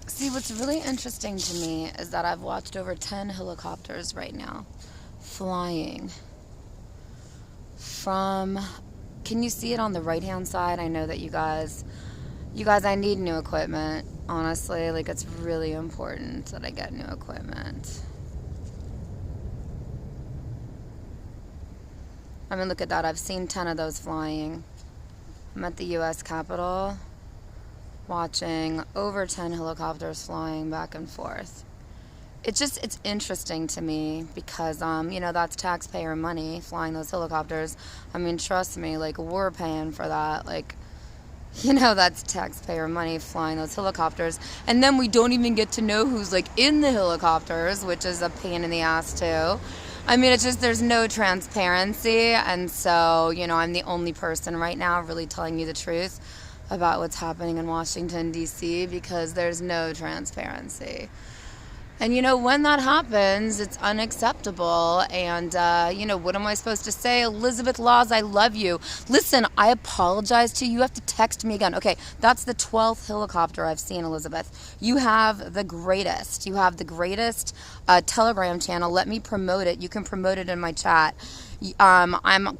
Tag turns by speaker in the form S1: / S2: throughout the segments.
S1: See, what's really interesting to me is that I've watched over 10 helicopters right now flying from, can you see it on the right-hand side? I know that you guys, I need new equipment, honestly. Like, it's really important that I get new equipment. I mean, look at that. I've seen 10 of those flying. I'm at the U.S. Capitol watching over 10 helicopters flying back and forth. It's interesting to me because, that's taxpayer money flying those helicopters. I mean, trust me, like, we're paying for that. Like, that's taxpayer money flying those helicopters. And then we don't even get to know who's, like, in the helicopters, which is a pain in the ass, too. I mean, it's just there's no transparency. And so, I'm the only person right now really telling you the truth about what's happening in Washington, D.C. because there's no transparency. And, when that happens, it's unacceptable. And, what am I supposed to say? Elizabeth Laws, I love you. Listen, I apologize to you. You have to text me again. Okay, that's the 12th helicopter I've seen, Elizabeth. You have the greatest. You have the greatest Telegram channel. Let me promote it. You can promote it in my chat. I'm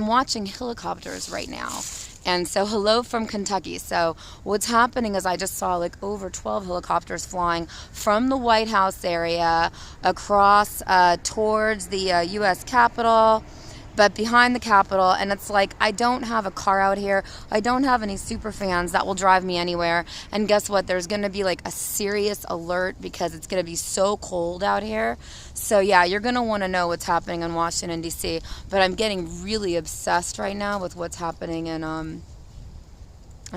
S1: watching helicopters right now. And so hello from Kentucky. So what's happening is I just saw like over 12 helicopters flying from the White House area across towards the U.S. Capitol, but behind the Capitol. And it's like, I don't have a car out here. I don't have any super fans that will drive me anywhere. And guess what? There's going to be like a serious alert because it's going to be so cold out here. So yeah, you're going to want to know what's happening in Washington, D.C. But I'm getting really obsessed right now with what's happening in, I'm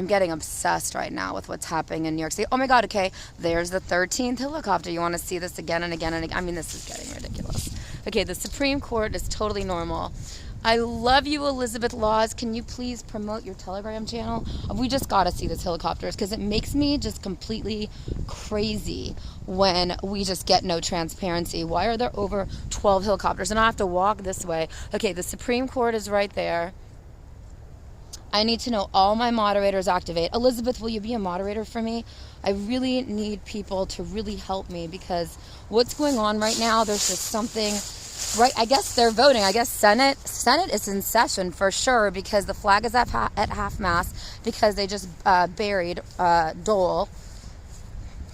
S1: getting obsessed right now with what's happening in New York City. Oh my God, okay, there's the 13th helicopter. You want to see this again and again and again? I mean, this is getting ridiculous. Okay, the Supreme Court is totally normal. I love you, Elizabeth Laws. Can you please promote your Telegram channel? We just got to see these helicopters because it makes me just completely crazy when we just get no transparency. Why are there over 12 helicopters? And I have to walk this way. Okay, the Supreme Court is right there. I need to know all my moderators activate. Elizabeth, will you be a moderator for me? I really need people to really help me because what's going on right now, there's just something, right? I guess they're voting. I guess Senate is in session for sure because the flag is at half mast because they just buried Dole.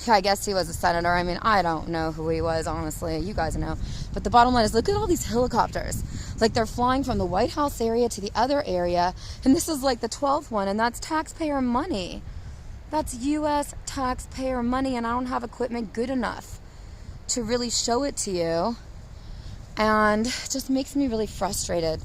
S1: I guess he was a senator. I mean, I don't know who he was, honestly. You guys know. But the bottom line is, look at all these helicopters. Like, they're flying from the White House area to the other area. And this is like the 12th one, and that's taxpayer money. That's U.S. taxpayer money, and I don't have equipment good enough to really show it to you. And it just makes me really frustrated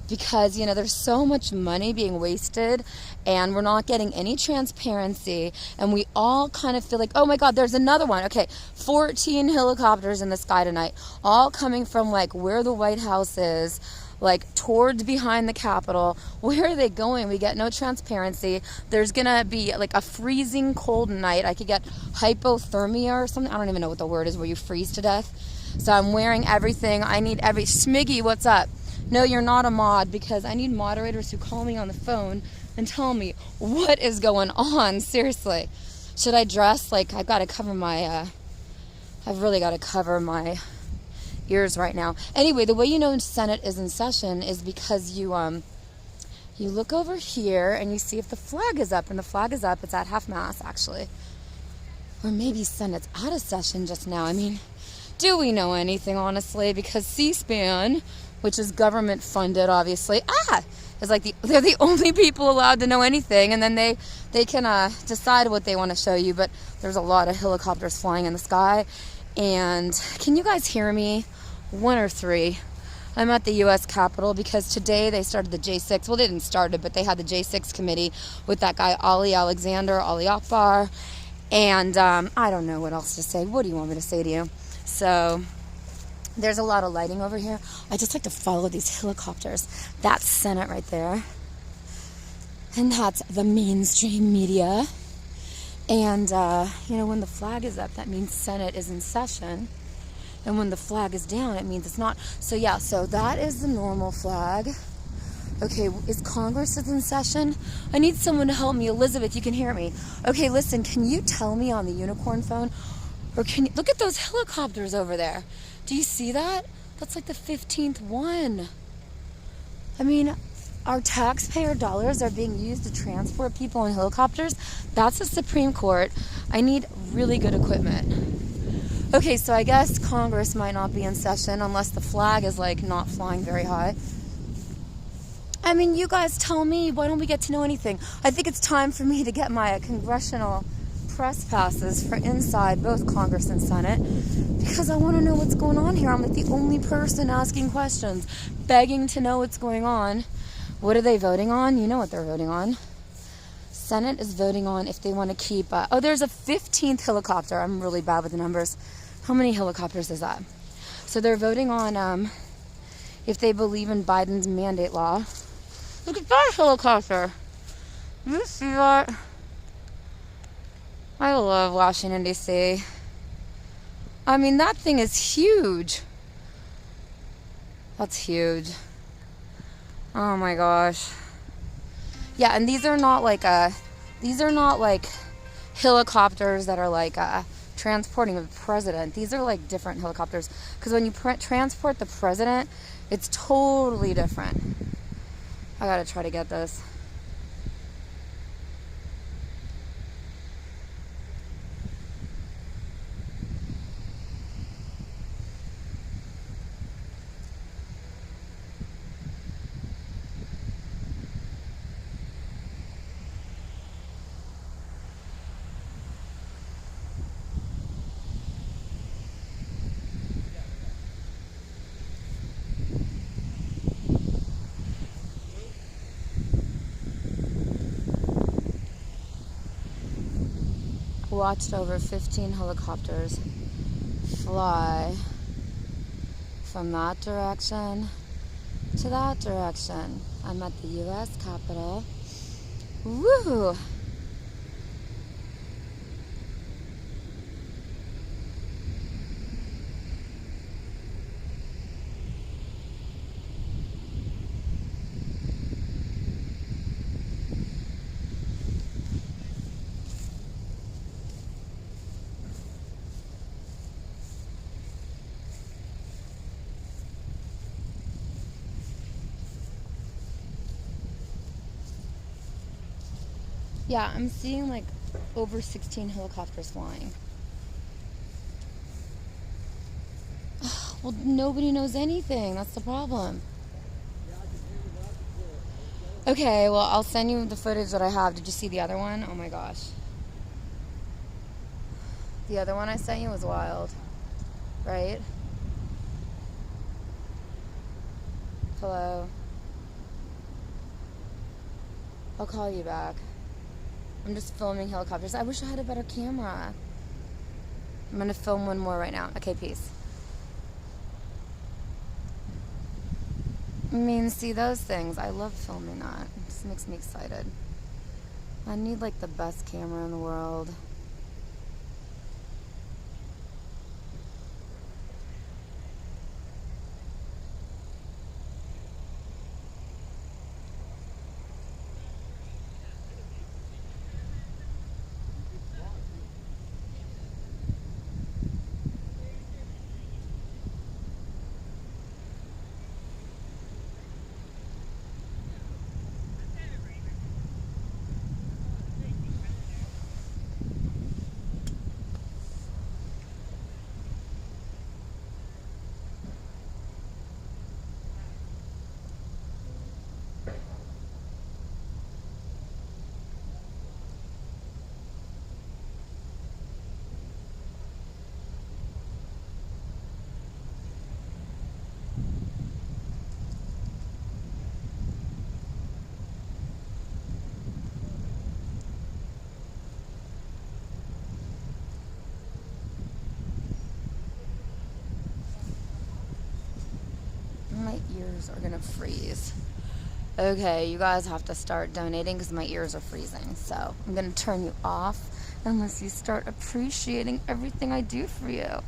S1: because, there's so much money being wasted and we're not getting any transparency, and we all kind of feel like, oh my God, there's another one. Okay, 14 helicopters in the sky tonight, all coming from like where the White House is, like towards behind the Capitol. Where are they going? We get no transparency. There's gonna be like a freezing cold night. I could get hypothermia or something. I don't even know what the word is where you freeze to death. So I'm wearing everything. I need Smiggy, what's up? No, you're not a mod because I need moderators who call me on the phone and tell me what is going on. Seriously. Should I dress? Like, I've got to cover my, I've really got to cover my ears right now. Anyway, the way you know Senate is in session is because you look over here and you see if the flag is up, and the flag is up. It's at half mast, actually. Or maybe Senate's out of session just now. I mean, do we know anything, honestly? Because C-SPAN, which is government funded, obviously, is like they're the only people allowed to know anything, and then they can decide what they want to show you. But there's a lot of helicopters flying in the sky. And can you guys hear me? 1 or 3. I'm at the U.S. Capitol because today they started the J6. Well, they didn't start it, but they had the J6 committee with that guy Ali Akbar, and I don't know what else to say. What do you want me to say to you? So there's a lot of lighting over here. I just like to follow these helicopters. That's Senate right there. And that's the mainstream media. And, when the flag is up, that means Senate is in session. And when the flag is down, it means it's not. So, yeah, so that is the normal flag. Okay, is Congress in session? I need someone to help me. Elizabeth, you can hear me. Okay, listen, can you tell me on the unicorn phone? Or can you look at those helicopters over there? Do you see that? That's like the 15th one. I mean, our taxpayer dollars are being used to transport people in helicopters. That's the Supreme Court. I need really good equipment. Okay, so I guess Congress might not be in session unless the flag is like not flying very high. I mean, you guys tell me, why don't we get to know anything? I think it's time for me to get my congressional press passes for inside both Congress and Senate because I want to know what's going on here. I'm like the only person asking questions, begging to know what's going on. What are they voting on? You know what they're voting on. Senate is voting on if they want to keep... oh, there's a 15th helicopter. I'm really bad with the numbers. How many helicopters is that? So they're voting on if they believe in Biden's mandate law. Look at that helicopter. You see that? I love Washington DC. I mean, that thing is huge. That's huge. Oh my gosh. Yeah, and these are not like helicopters that are like transporting the president. These are like different helicopters because when you transport the president, it's totally different. I gotta try to get this. Watched over 15 helicopters fly from that direction to that direction. I'm at the U.S. Capitol. Woo! Yeah, I'm seeing like over 16 helicopters flying. Well, nobody knows anything. That's the problem. Okay, well, I'll send you the footage that I have. Did you see the other one? Oh my gosh. The other one I sent you was wild. Right? Hello? I'll call you back. I'm just filming helicopters. I wish I had a better camera. I'm going to film one more right now. Okay, peace. I mean, see those things. I love filming that. It just makes me excited. I need like the best camera in the world. My ears are gonna freeze. Okay, you guys have to start donating because my ears are freezing. So I'm gonna turn you off unless you start appreciating everything I do for you. Oh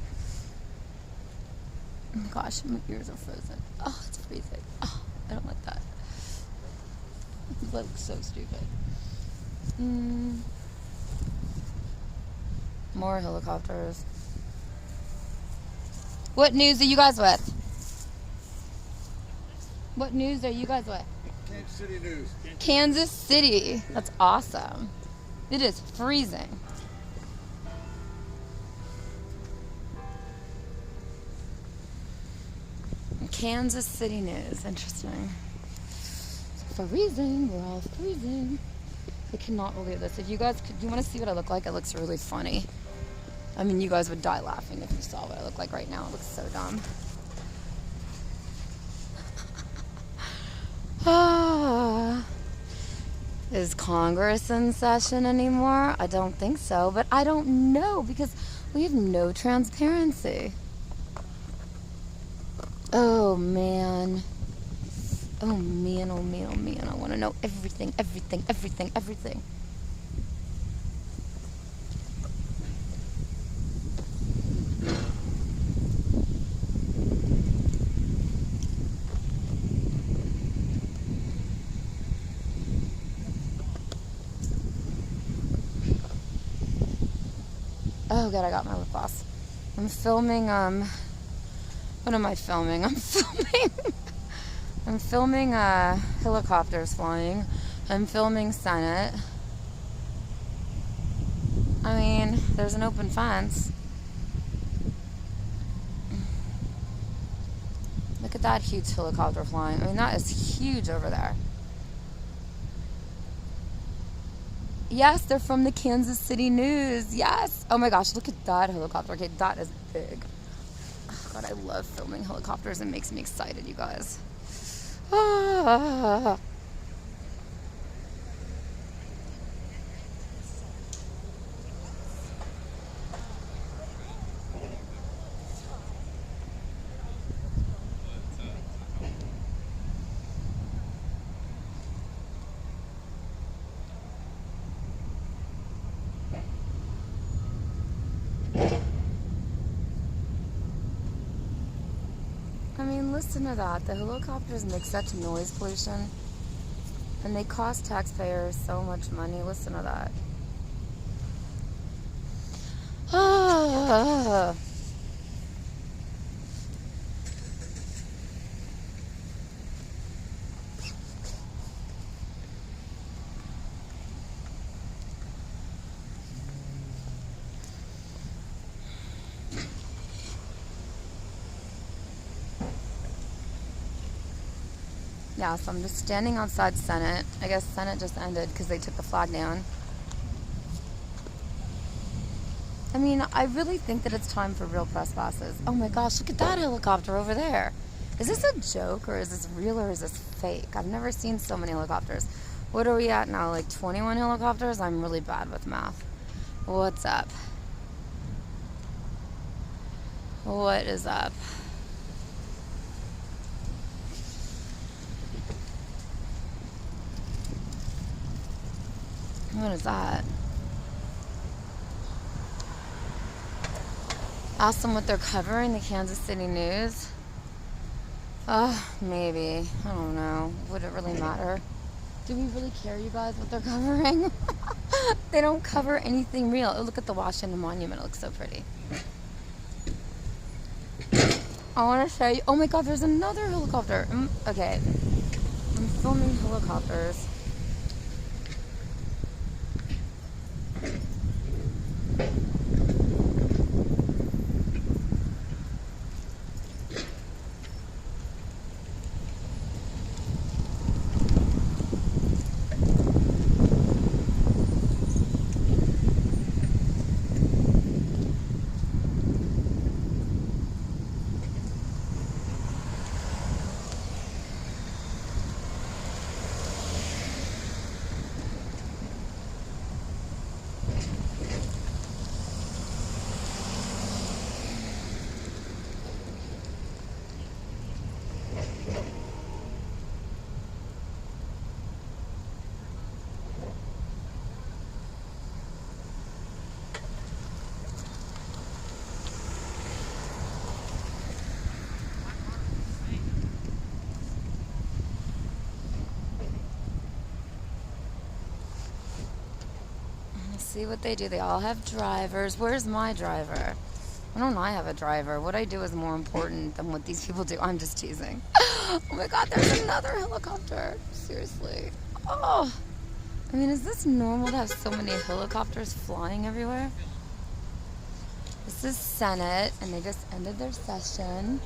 S1: my gosh, my ears are frozen. Oh, it's freezing. Oh, I don't like that. That looks so stupid. More helicopters. What news are you guys with? What news are you guys with?
S2: Kansas City news.
S1: Kansas City. That's awesome. It is freezing. Kansas City news. Interesting. It's freezing. We're all freezing. I cannot believe this. If you guys could, you want to see what I look like? It looks really funny. I mean, you guys would die laughing if you saw what I look like right now. It looks so dumb. Is Congress in session anymore? I don't think so, but I don't know because we have no transparency. Oh man. Oh man, oh man, oh man. I want to know everything, everything, everything, everything. Oh god, I got my lip gloss. I'm filming, what am I filming? I'm filming helicopters flying. I'm filming Senate. I mean, there's an open fence. Look at that huge helicopter flying. I mean, that is huge over there. Yes, they're from the Kansas City News. Yes. Oh my gosh, look at that helicopter. Okay, that is big. Oh god, I love filming helicopters. It makes me excited, you guys. Ah. I mean, listen to that. The helicopters make such noise pollution, and they cost taxpayers so much money. Listen to that. Ah. Yeah, so I'm just standing outside Senate. I guess Senate just ended because they took the flag down. I mean, I really think that it's time for real press passes. Oh my gosh, look at that helicopter over there. Is this a joke or is this real or is this fake? I've never seen so many helicopters. What are we at now? Like 21 helicopters? I'm really bad with math. What's up? What is up? What is that? Ask them what they're covering, the Kansas City News. Maybe. I don't know. Would it really matter? Do we really care, you guys, what they're covering? They don't cover anything real. Oh, look at the Washington Monument. It looks so pretty. I want to show you. Oh my god, there's another helicopter. Okay. I'm filming helicopters. See what they do. They all have drivers. Where's my driver? Why don't I have a driver? What I do is more important than what these people do. I'm just teasing. Oh my God, there's another helicopter. Seriously. Oh. I mean, is this normal to have so many helicopters flying everywhere? This is Senate, and they just ended their session,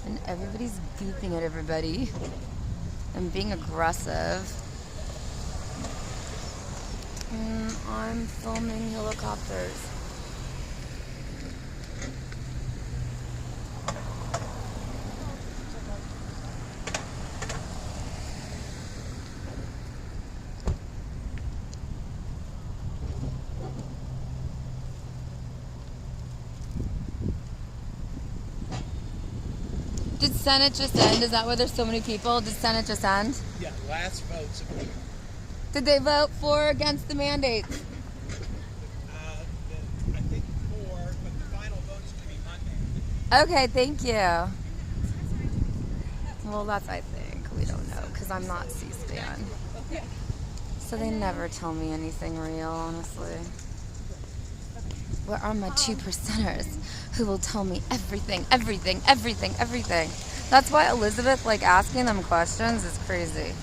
S1: and everybody's beeping at everybody and being aggressive. And I'm filming helicopters. Did Senate just end? Is that why there's so many people? Did Senate just end?
S2: Yeah, last votes.
S1: Did they vote for or against the mandate?
S2: I think 4, but the final vote's going to be Monday.
S1: Okay, thank you. Well, that's, I think. We don't know, because I'm not C-SPAN. So they never tell me anything real, honestly. Where are my 2%ers who will tell me everything? That's why Elizabeth, like, asking them questions is crazy.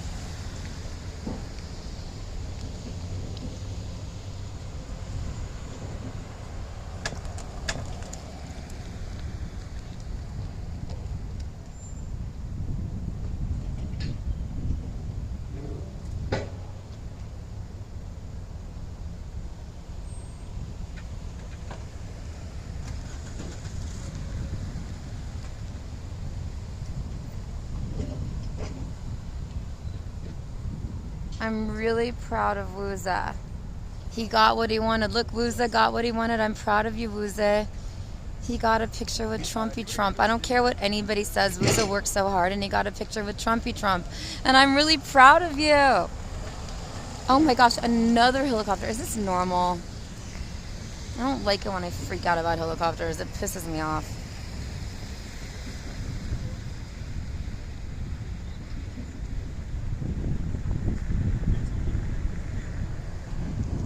S1: I'm really proud of Wuza. He got what he wanted. Look, Wuza got what he wanted. I'm proud of you, Wuza. He got a picture with Trumpy Trump. I don't care what anybody says. Wuza worked so hard, and he got a picture with Trumpy Trump. And I'm really proud of you. Oh my gosh, another helicopter. Is this normal? I don't like it when I freak out about helicopters. It pisses me off.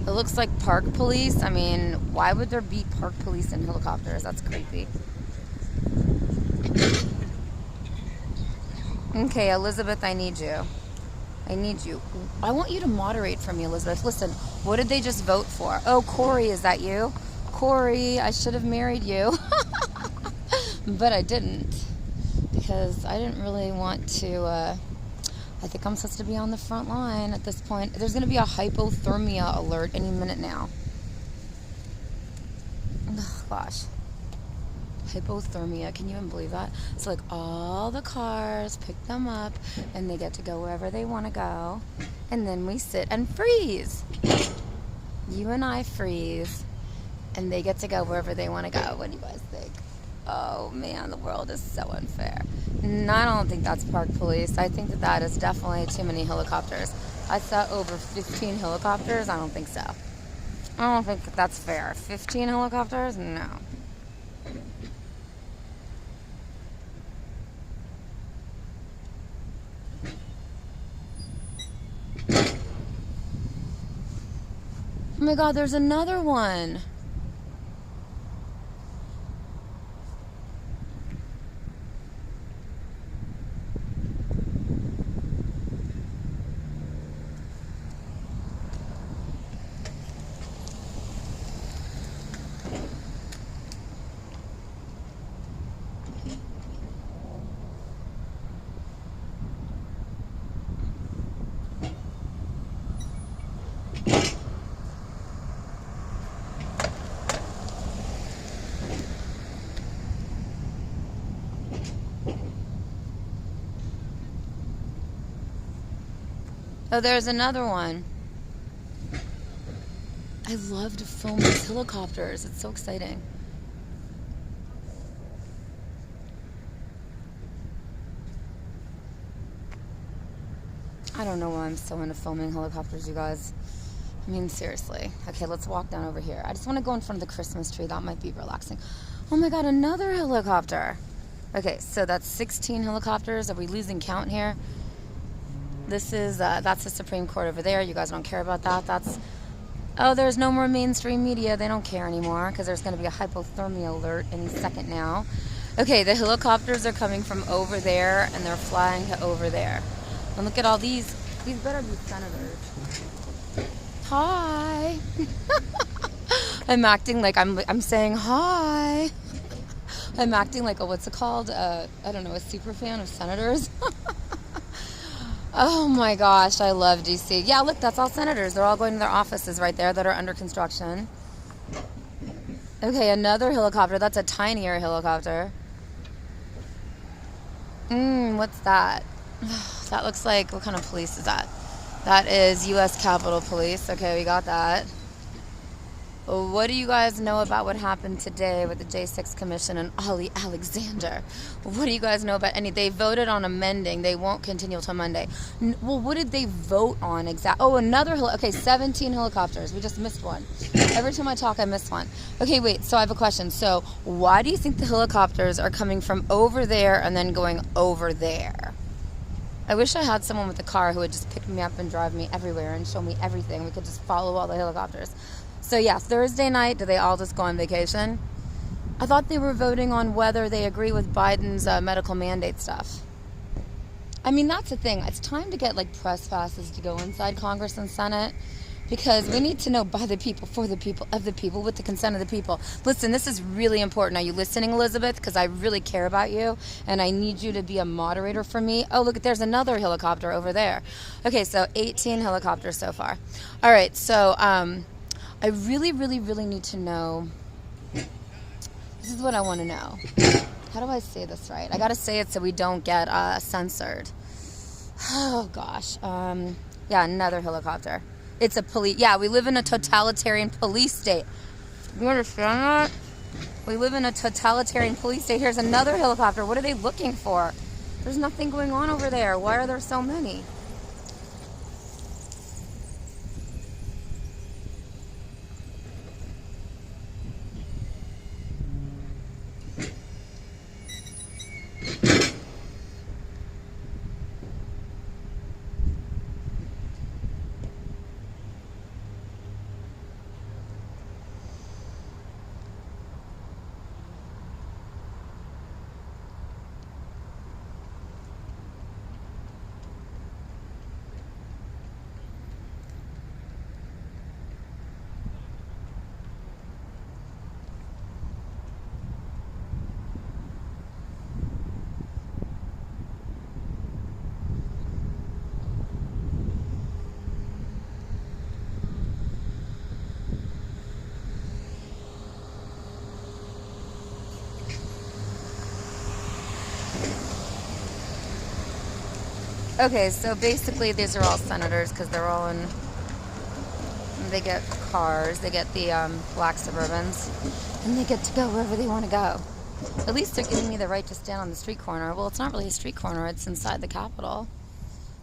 S1: It looks like park police. I mean, why would there be park police in helicopters? That's creepy. Okay, Elizabeth, I need you. I need you. I want you to moderate for me, Elizabeth. Listen, what did they just vote for? Oh, Corey, is that you? Corey, I should have married you. But I didn't. Because I didn't really want to... I think I'm supposed to be on the front line at this point. There's going to be a hypothermia alert any minute now. Oh, gosh. Hypothermia. Can you even believe that? So, like, all the cars pick them up, and they get to go wherever they want to go. And then we sit and freeze. You and I freeze, and they get to go wherever they want to go. What do you guys think? Oh, man, the world is so unfair. No, I don't think that's park police. I think that that is definitely too many helicopters. I saw over 15 helicopters. I don't think so. I don't think that's fair. 15 helicopters? No. Oh my God, there's another one. Oh, there's another one. I love to film these helicopters. It's so exciting. I don't know why I'm so into filming helicopters, you guys. I mean, seriously. Okay, let's walk down over here. I just want to go in front of the Christmas tree. That might be relaxing. Oh my God, another helicopter. Okay, so that's 16 helicopters. Are we losing count here? This is, that's the Supreme Court over there. You guys don't care about that. That's Oh, there's no more mainstream media. They don't care anymore because there's going to be a hypothermia alert any second now. Okay, the helicopters are coming from over there and they're flying to over there. And look at all these. These better be senators. Hi. I'm acting like I'm saying hi. I'm acting like a, what's it called? I don't know, a super fan of senators. Oh my gosh, I love DC. Yeah, look, that's all senators. They're all going to their offices right there that are under construction. Okay, another helicopter. That's a tinier helicopter. What's that? That looks like, what kind of police is that? That is U.S. Capitol Police. Okay, we got that. What do you guys know about what happened today with the J6 Commission and Ollie Alexander? What do you guys know about any? They voted on amending. They won't continue till Monday. Well, what did they vote on exactly? Oh, another, okay, 17 helicopters. We just missed one. Every time I talk, I miss one. Okay, wait, so I have a question. So why do you think the helicopters are coming from over there and then going over there? I wish I had someone with a car who would just pick me up and drive me everywhere and show me everything. We could just follow all the helicopters. So yeah, Thursday night, do they all just go on vacation? I thought they were voting on whether they agree with Biden's medical mandate stuff. I mean, that's the thing. It's time to get like press passes to go inside Congress and Senate because we need to know by the people, for the people, of the people, with the consent of the people. Listen, this is really important. Are you listening, Elizabeth? Because I really care about you and I need you to be a moderator for me. Oh, look, there's another helicopter over there. Okay, so 18 helicopters so far. All right, so I really, really, really need to know. This is what I want to know. How do I say this right? I got to say it so we don't get censored. Oh, gosh. Yeah, another helicopter. It's a police. Yeah, we live in a totalitarian police state. You understand that? We live in a totalitarian police state. Here's another helicopter. What are they looking for? There's nothing going on over there. Why are there so many? Okay, so basically these are all senators because they're all in, they get cars, they get the black Suburbans, and they get to go wherever they want to go. At least they're giving me the right to stand on the street corner. Well, it's not really a street corner, it's inside the Capitol.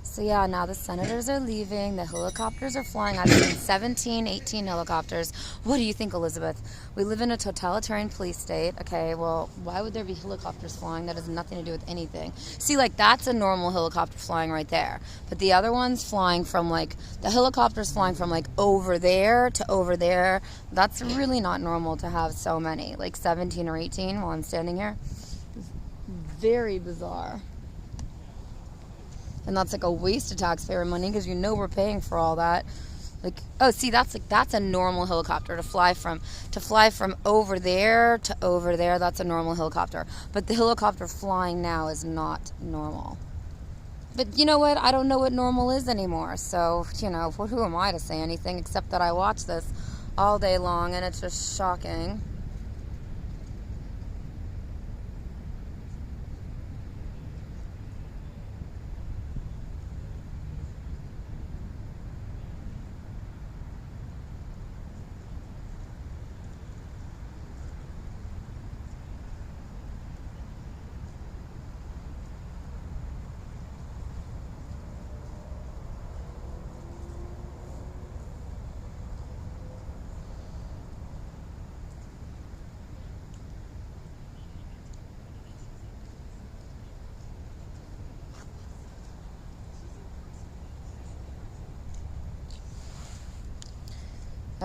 S1: So yeah, now the senators are leaving, the helicopters are flying. I've seen 17, 18 helicopters. What do you think, Elizabeth? We live in a totalitarian police state. Okay, well, why would there be helicopters flying? That has nothing to do with anything. See, like, that's a normal helicopter flying right there. But the other one's flying from, like, the helicopter's flying from, like, over there to over there. That's really not normal to have so many, like 17 or 18 while I'm standing here. It's very bizarre. And that's like a waste of taxpayer money because you know we're paying for all that. Like, oh, see, that's a normal helicopter to fly from over there to over there. That's a normal helicopter. But the helicopter flying now is not normal. But you know what? I don't know what normal is anymore. So, you know, who am I to say anything except that I watch this all day long and it's just shocking.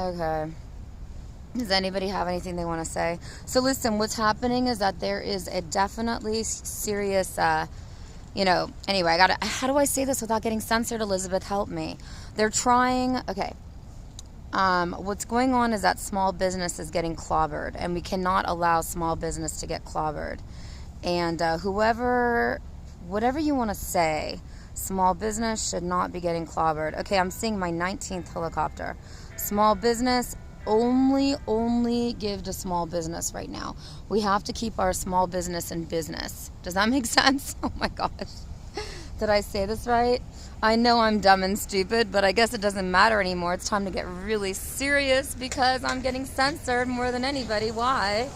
S1: Okay. Does anybody have anything they want to say? So listen, what's happening is that there is a definitely serious, anyway, how do I say this without getting censored? Elizabeth, help me. They're trying, okay. What's going on is that small business is getting clobbered, and we cannot allow small business to get clobbered. And whatever you want to say, small business should not be getting clobbered. Okay, I'm seeing my 19th helicopter. Small business, only give to small business right now. We have to keep our small business in business. Does that make sense? Oh my gosh. Did I say this right? I know I'm dumb and stupid, but I guess it doesn't matter anymore. It's time to get really serious because I'm getting censored more than anybody. Why?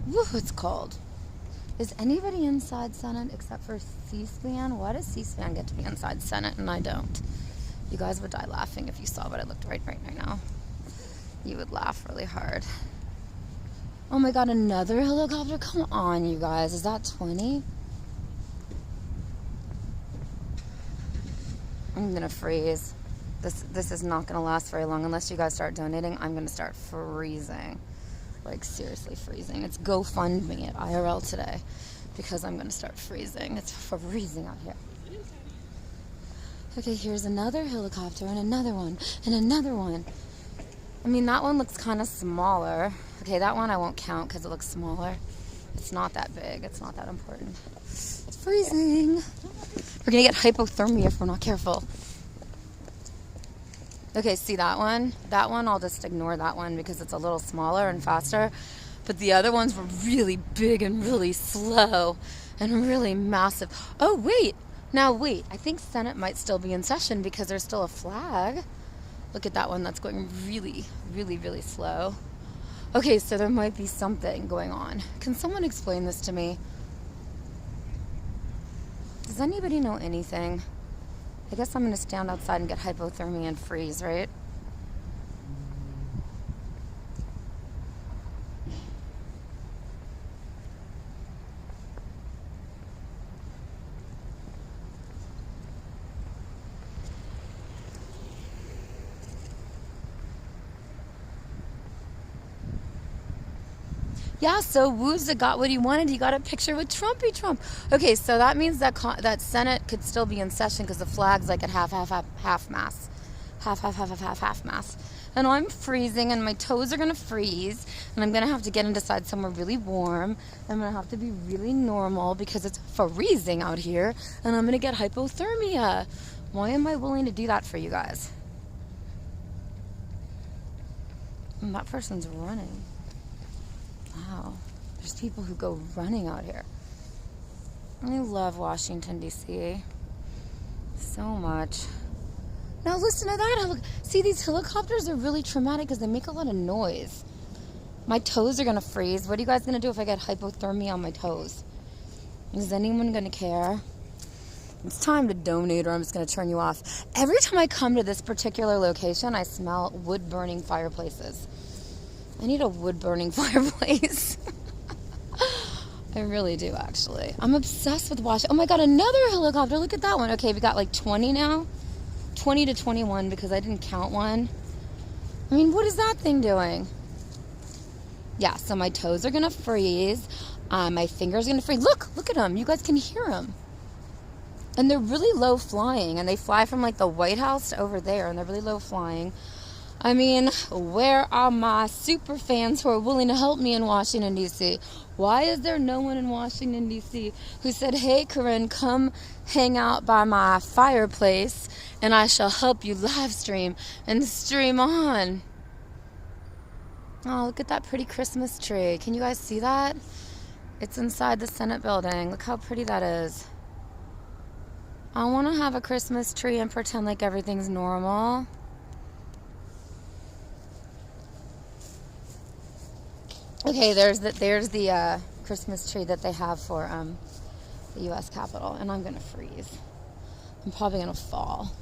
S1: Woo, it's cold. Is anybody inside Senate except for C-SPAN? Why does C-SPAN get to be inside Senate and I don't? You guys would die laughing if you saw what I looked right now. You would laugh really hard. Oh my god, another helicopter? Come on, you guys. Is that 20? I'm gonna freeze. This is not gonna last very long unless you guys start donating. I'm gonna start freezing. Like seriously freezing. It's GoFundMe at IRL today because I'm gonna start freezing. It's freezing out here. Okay, here's another helicopter and another one and another one. I mean, that one looks kind of smaller. Okay, that one I won't count because it looks smaller. It's not that big. It's not that important. It's freezing. We're gonna get hypothermia if we're not careful. Okay, see that one? That one, I'll just ignore that one because it's a little smaller and faster. But the other ones were really big and really slow and really massive. Oh, wait. Now, wait. I think Senate might still be in session because there's still a flag. Look at that one. That's going really, really, really slow. Okay, so there might be something going on. Can someone explain this to me? Does anybody know anything? I guess I'm going to stand outside and get hypothermia and freeze, right? Yeah, so Wooza got what he wanted. He got a picture with Trumpy Trump. Okay, so that means that that Senate could still be in session because the flag's like at half mast. Half mast. And I'm freezing and my toes are going to freeze. And I'm going to have to get inside somewhere really warm. I'm going to have to be really normal because it's freezing out here. And I'm going to get hypothermia. Why am I willing to do that for you guys? And that person's running. Wow, there's people who go running out here. I love Washington DC so much. Now listen to that. See, these helicopters are really traumatic because they make a lot of noise. My toes are gonna freeze. What are you guys gonna do if I get hypothermia on my toes? Is anyone gonna care? It's time to donate or I'm just gonna turn you off. Every time I come to this particular location, I smell wood-burning fireplaces. I need a wood-burning fireplace. I really do, actually. I'm obsessed with Washington. Oh my god, another helicopter. Look at that one. Okay, we got like 20 now. 20 to 21 because I didn't count one. I mean, what is that thing doing? Yeah, so my toes are going to freeze. My fingers are going to freeze. Look at them. You guys can hear them. And they're really low flying. And they fly from like the White House to over there. And they're really low flying. I mean, where are my super fans who are willing to help me in Washington, D.C.? Why is there no one in Washington, D.C. who said, hey, Corinne, come hang out by my fireplace and I shall help you live stream and stream on? Oh, look at that pretty Christmas tree. Can you guys see that? It's inside the Senate building. Look how pretty that is. I want to have a Christmas tree and pretend like everything's normal. Okay, there's the Christmas tree that they have for the U.S. Capitol, and I'm gonna freeze. I'm probably gonna fall.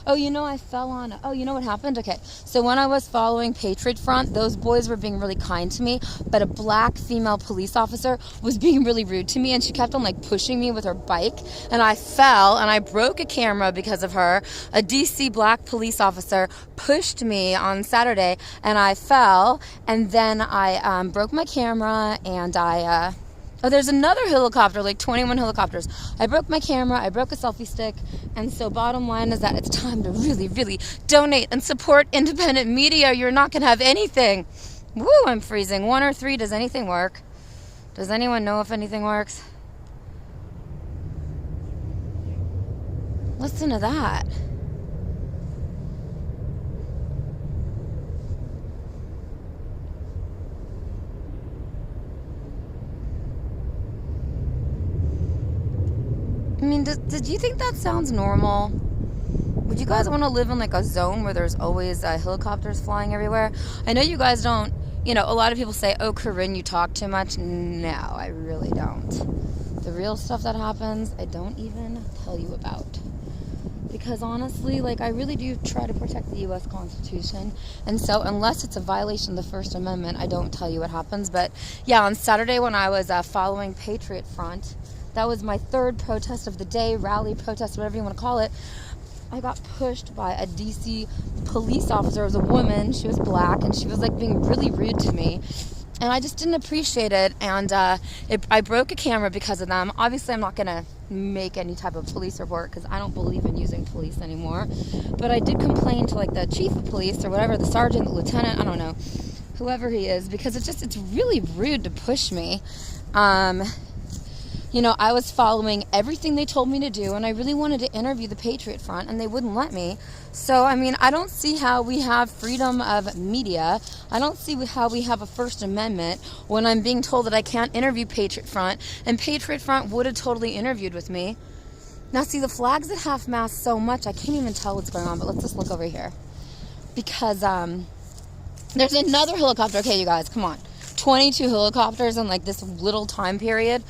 S1: Oh, you know, I fell on. Oh, you know what happened? Okay, so when I was following Patriot Front, those boys were being really kind to me, but a black female police officer was being really rude to me, and she kept on like pushing me with her bike, and I fell and I broke a camera because of her. A DC black police officer pushed me on Saturday, and I fell, and then I broke my camera, and oh, there's another helicopter, like 21 helicopters. I broke my camera, I broke a selfie stick, and so bottom line is that it's time to really, really donate and support independent media. You're not going to have anything. Woo, I'm freezing. 1 or 3, does anything work? Does anyone know if anything works? Listen to that. I mean, did you think that sounds normal? Would you guys want to live in like a zone where there's always helicopters flying everywhere? I know you guys don't, you know, a lot of people say, oh, Corinne, you talk too much. No, I really don't. The real stuff that happens, I don't even tell you about. Because honestly, like, I really do try to protect the U.S. Constitution. And so unless it's a violation of the First Amendment, I don't tell you what happens. But yeah, on Saturday when I was following Patriot Front, that was my 3rd protest of the day, rally, protest, whatever you want to call it. I got pushed by a DC police officer. It was a woman. She was black, and she was like being really rude to me. And I just didn't appreciate it. And I broke a camera because of them. Obviously, I'm not going to make any type of police report because I don't believe in using police anymore. But I did complain to like the chief of police or whatever, the sergeant, the lieutenant, I don't know, whoever he is, because it's really rude to push me. You know, I was following everything they told me to do, and I really wanted to interview the Patriot Front, and they wouldn't let me. So, I mean, I don't see how we have freedom of media. I don't see how we have a First Amendment when I'm being told that I can't interview Patriot Front, and Patriot Front would have totally interviewed with me. Now, see, the flag's at half-mast so much, I can't even tell what's going on, but let's just look over here. Because, there's another helicopter. Okay, you guys, come on. 22 helicopters in, like, this little time period.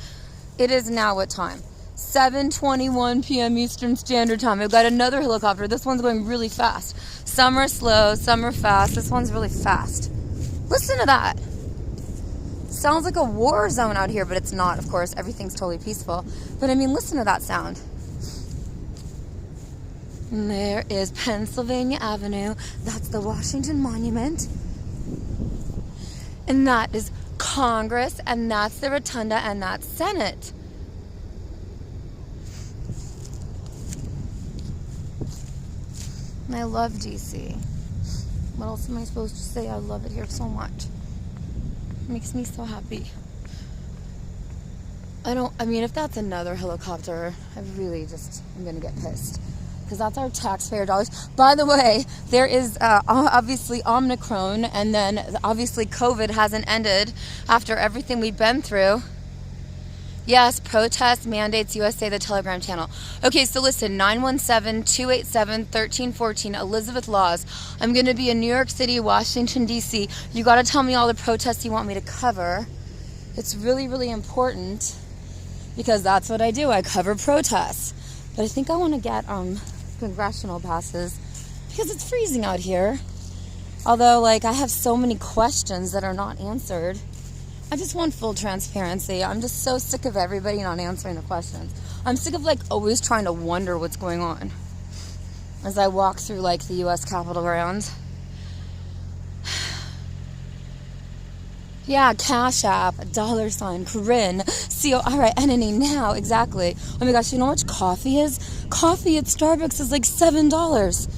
S1: It is now what time? 7:21 p.m. Eastern Standard Time. I've got another helicopter. This one's going really fast. Some are slow, some are fast. This one's really fast. Listen to that. Sounds like a war zone out here, but it's not, of course. Everything's totally peaceful. But I mean, listen to that sound. And there is Pennsylvania Avenue. That's the Washington Monument. And that is Congress, and that's the Rotunda, and that's Senate. And I love DC. What else am I supposed to say? I love it here so much. It makes me so happy. I mean, if that's another helicopter, I'm gonna get pissed. Because that's our taxpayer dollars. By the way, there is obviously Omicron, and then obviously COVID hasn't ended after everything we've been through. Yes, protests, mandates, USA, the Telegram channel. Okay, so listen, 917-287-1314, Elizabeth Laws. I'm going to be in New York City, Washington, D.C. You got to tell me all the protests you want me to cover. It's really, really important because that's what I do. I cover protests. But I think I want to get congressional passes because it's freezing out here. Although, like, I have so many questions that are not answered. I just want full transparency. I'm just so sick of everybody not answering the questions. I'm sick of, like, always trying to wonder what's going on as I walk through, like, the U.S. Capitol grounds. Yeah, Cash App, $, Corinne, CORINE now, exactly. Oh my gosh, you know how much coffee is? Coffee at Starbucks is like $7.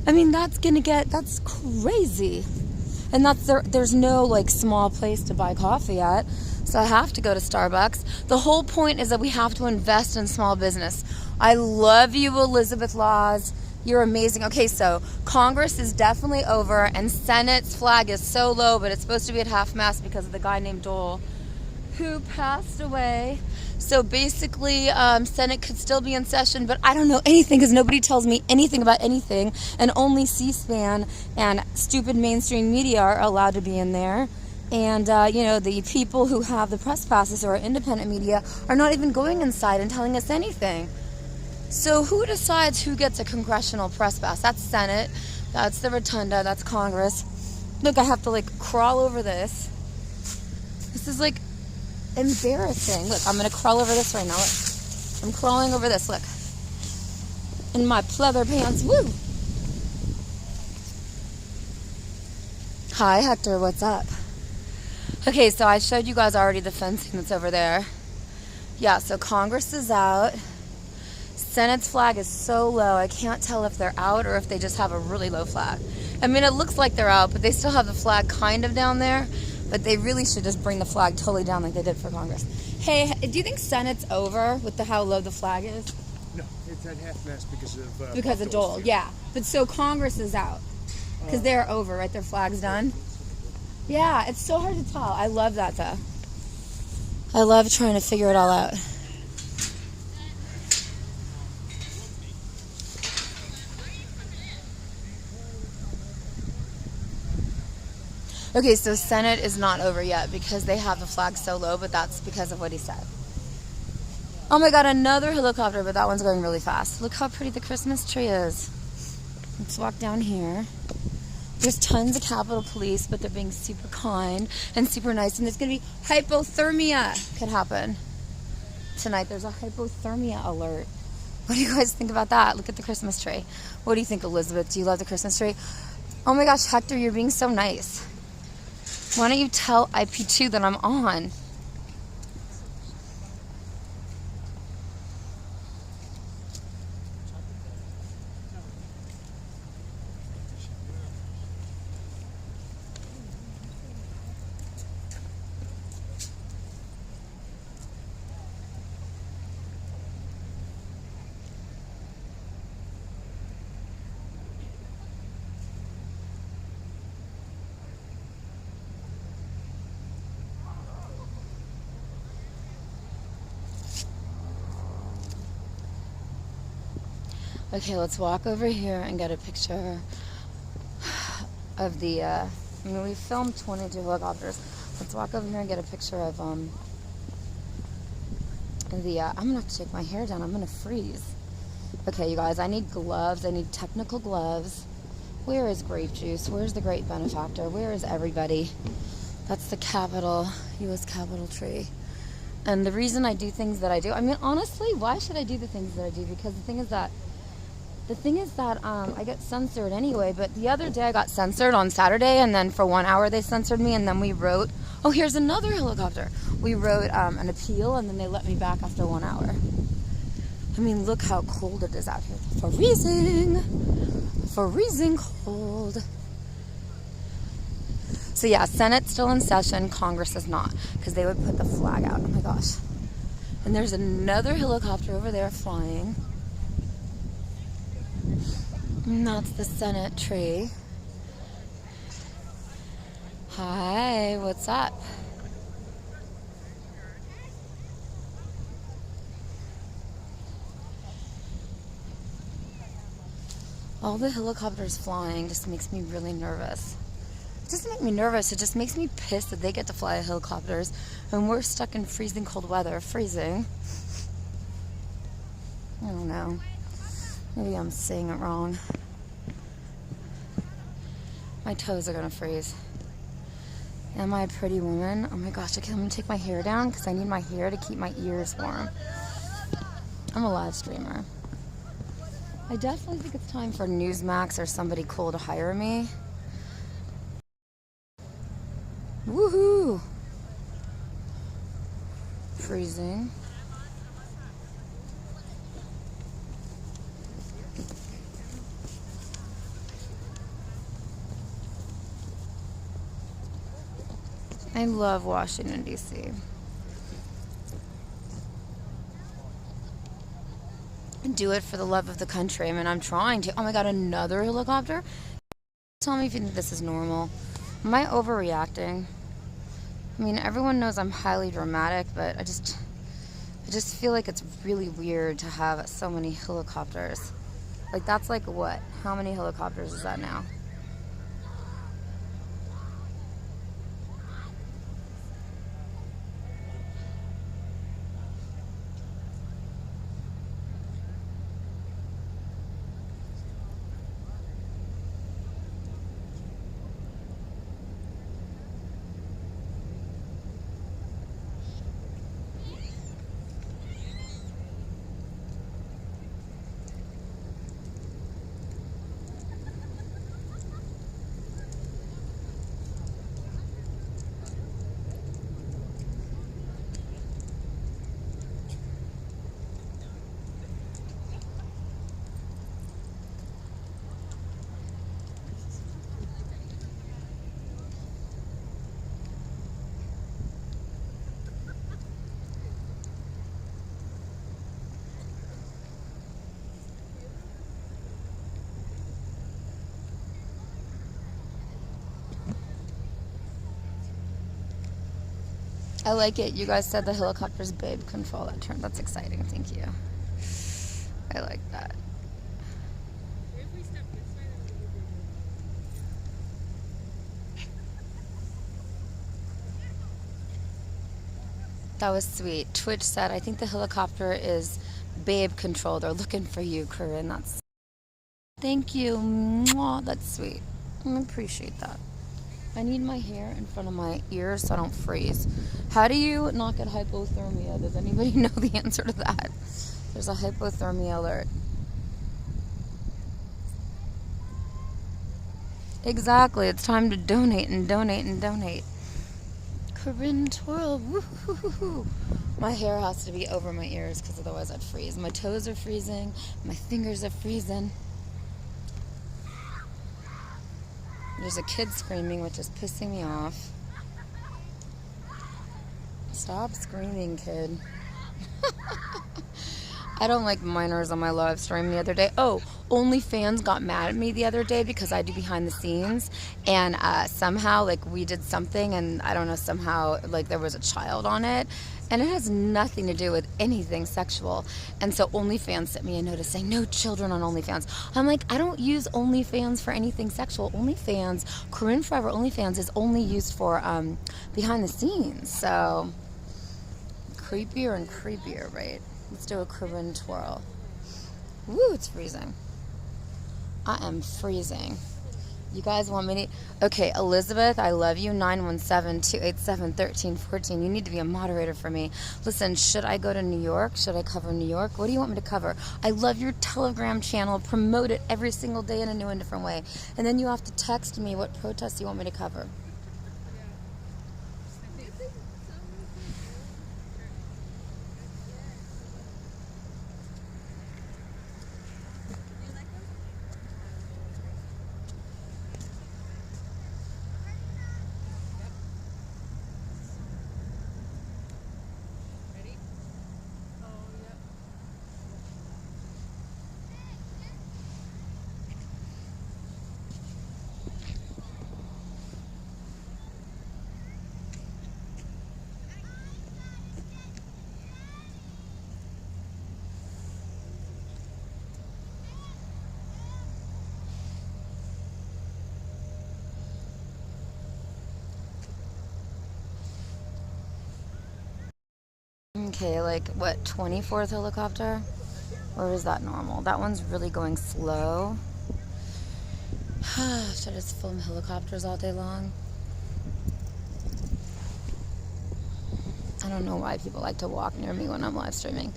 S1: I mean, that's crazy. And there's no like small place to buy coffee at. So I have to go to Starbucks. The whole point is that we have to invest in small business. I love you, Elizabeth Laws. You're amazing. Okay, so Congress is definitely over, and Senate's flag is so low, but it's supposed to be at half-mast because of the guy named Dole who passed away. So basically, Senate could still be in session, but I don't know anything because nobody tells me anything about anything, and only C-SPAN and stupid mainstream media are allowed to be in there. And, the people who have the press passes or independent media are not even going inside and telling us anything. So who decides who gets a congressional press pass? That's Senate, that's the Rotunda, that's Congress. Look, I have to like crawl over this. This is like embarrassing. Look, I'm gonna crawl over this right now. Look. I'm crawling over this, look. In my pleather pants, woo! Hi Hector, what's up? Okay, so I showed you guys already the fencing that's over there. Yeah, so Congress is out. Senate's flag is so low, I can't tell if they're out or if they just have a really low flag. I mean, it looks like they're out, but they still have the flag kind of down there. But they really should just bring the flag totally down like they did for Congress. Hey, do you think Senate's over with how low the flag is?
S3: No, it's at half-mast
S1: because of Dole, yeah. But so Congress is out because they're over, right? Their flag's done. Yeah, it's so hard to tell. I love that though. I love trying to figure it all out. Okay, so Senate is not over yet because they have the flag so low, but that's because of what he said. Oh my God, another helicopter, but that one's going really fast. Look how pretty the Christmas tree is. Let's walk down here. There's tons of Capitol Police, but they're being super kind and super nice. And there's going to be hypothermia could happen tonight. There's a hypothermia alert. What do you guys think about that? Look at the Christmas tree. What do you think, Elizabeth? Do you love the Christmas tree? Oh my gosh, Hector, you're being so nice. Why don't you tell IP2 that I'm on? Okay, let's walk over here and get a picture of the, we filmed 22 helicopters. Let's walk over here and get a picture of, I'm gonna have to take my hair down. I'm gonna freeze. Okay, you guys, I need gloves. I need technical gloves. Where is Grape Juice? Where's the great benefactor? Where is everybody? That's the Capitol, U.S. Capitol tree. And the reason I do things that I do, I mean, honestly, why should I do the things that I do? Because the thing is that I get censored anyway, but the other day I got censored on Saturday, and then for 1 hour they censored me, and then we wrote, oh, here's another helicopter. We wrote an appeal, and then they let me back after 1 hour. I mean, look how cold it is out here. Freezing cold. So yeah, Senate's still in session, Congress is not, because they would put the flag out. Oh my gosh. And there's another helicopter over there flying. And that's the Senate tree. Hi, what's up? All the helicopters flying just makes me really nervous. It doesn't make me nervous, it just makes me pissed that they get to fly helicopters and we're stuck in freezing cold weather. Freezing. I don't know. Maybe I'm saying it wrong. My toes are gonna freeze. Am I a pretty woman? Oh my gosh, okay, I'm gonna take my hair down because I need my hair to keep my ears warm. I'm a live streamer. I definitely think it's time for Newsmax or somebody cool to hire me. Woohoo! Freezing. I love Washington, DC. Do it for the love of the country. I mean, I'm trying to. Oh my God, another helicopter? Tell me if you think this is normal. Am I overreacting? I mean, everyone knows I'm highly dramatic, but I just feel like it's really weird to have so many helicopters. Like, that's like what? How many helicopters is that now? I like it. You guys said the helicopter's babe control that turn. That's exciting. Thank you. I like that. That was sweet. Twitch said, I think the helicopter is babe control. They're looking for you, Corinne. That's. Thank you. Mwah. That's sweet. I appreciate that. I need my hair in front of my ears so I don't freeze. How do you not get hypothermia? Does anybody know the answer to that? There's a hypothermia alert. Exactly. It's time to donate and donate and donate. Corinne twirl. Woo-hoo-hoo-hoo. My hair has to be over my ears because otherwise I'd freeze. My toes are freezing. My fingers are freezing. There's a kid screaming, which is pissing me off. Stop screaming, kid. I don't like minors on my live stream the other day. Oh, OnlyFans got mad at me the other day because I do behind the scenes. And somehow, like, we did something, and I don't know, somehow, like, there was a child on it. And it has nothing to do with anything sexual. And so OnlyFans sent me a notice saying, no children on OnlyFans. I'm like, I don't use OnlyFans for anything sexual. OnlyFans, Corinne Forever OnlyFans is only used for behind the scenes. So, creepier and creepier, right? Let's do a Corinne twirl. Woo, it's freezing. I am freezing. You guys want me to... Okay, Elizabeth, I love you. 917-287-1314. You need to be a moderator for me. Listen, should I go to New York? Should I cover New York? What do you want me to cover? I love your Telegram channel. Promote it every single day in a new and different way. And then you have to text me what protests you want me to cover. Okay, like, what, 24th helicopter? Or is that normal? That one's really going slow. Should I just film helicopters all day long? I don't know why people like to walk near me when I'm live streaming.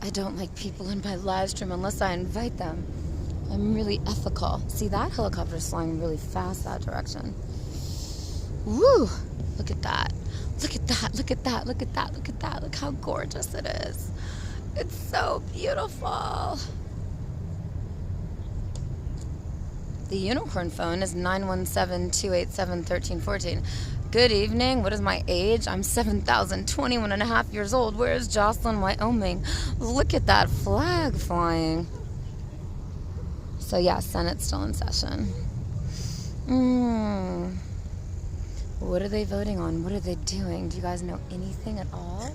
S1: I don't like people in my live stream unless I invite them. I'm really ethical. See, that helicopter is flying really fast that direction. Woo! Look at that. Look at that. Look at that. Look at that. Look at that. Look how gorgeous it is. It's so beautiful. The unicorn phone is 917-287-1314. Good evening. What is my age? I'm 7,021 and a half years old. Where is Jocelyn, Wyoming? Look at that flag flying. So yeah, Senate's still in session. What are they voting on? What are they doing? Do you guys know anything at all?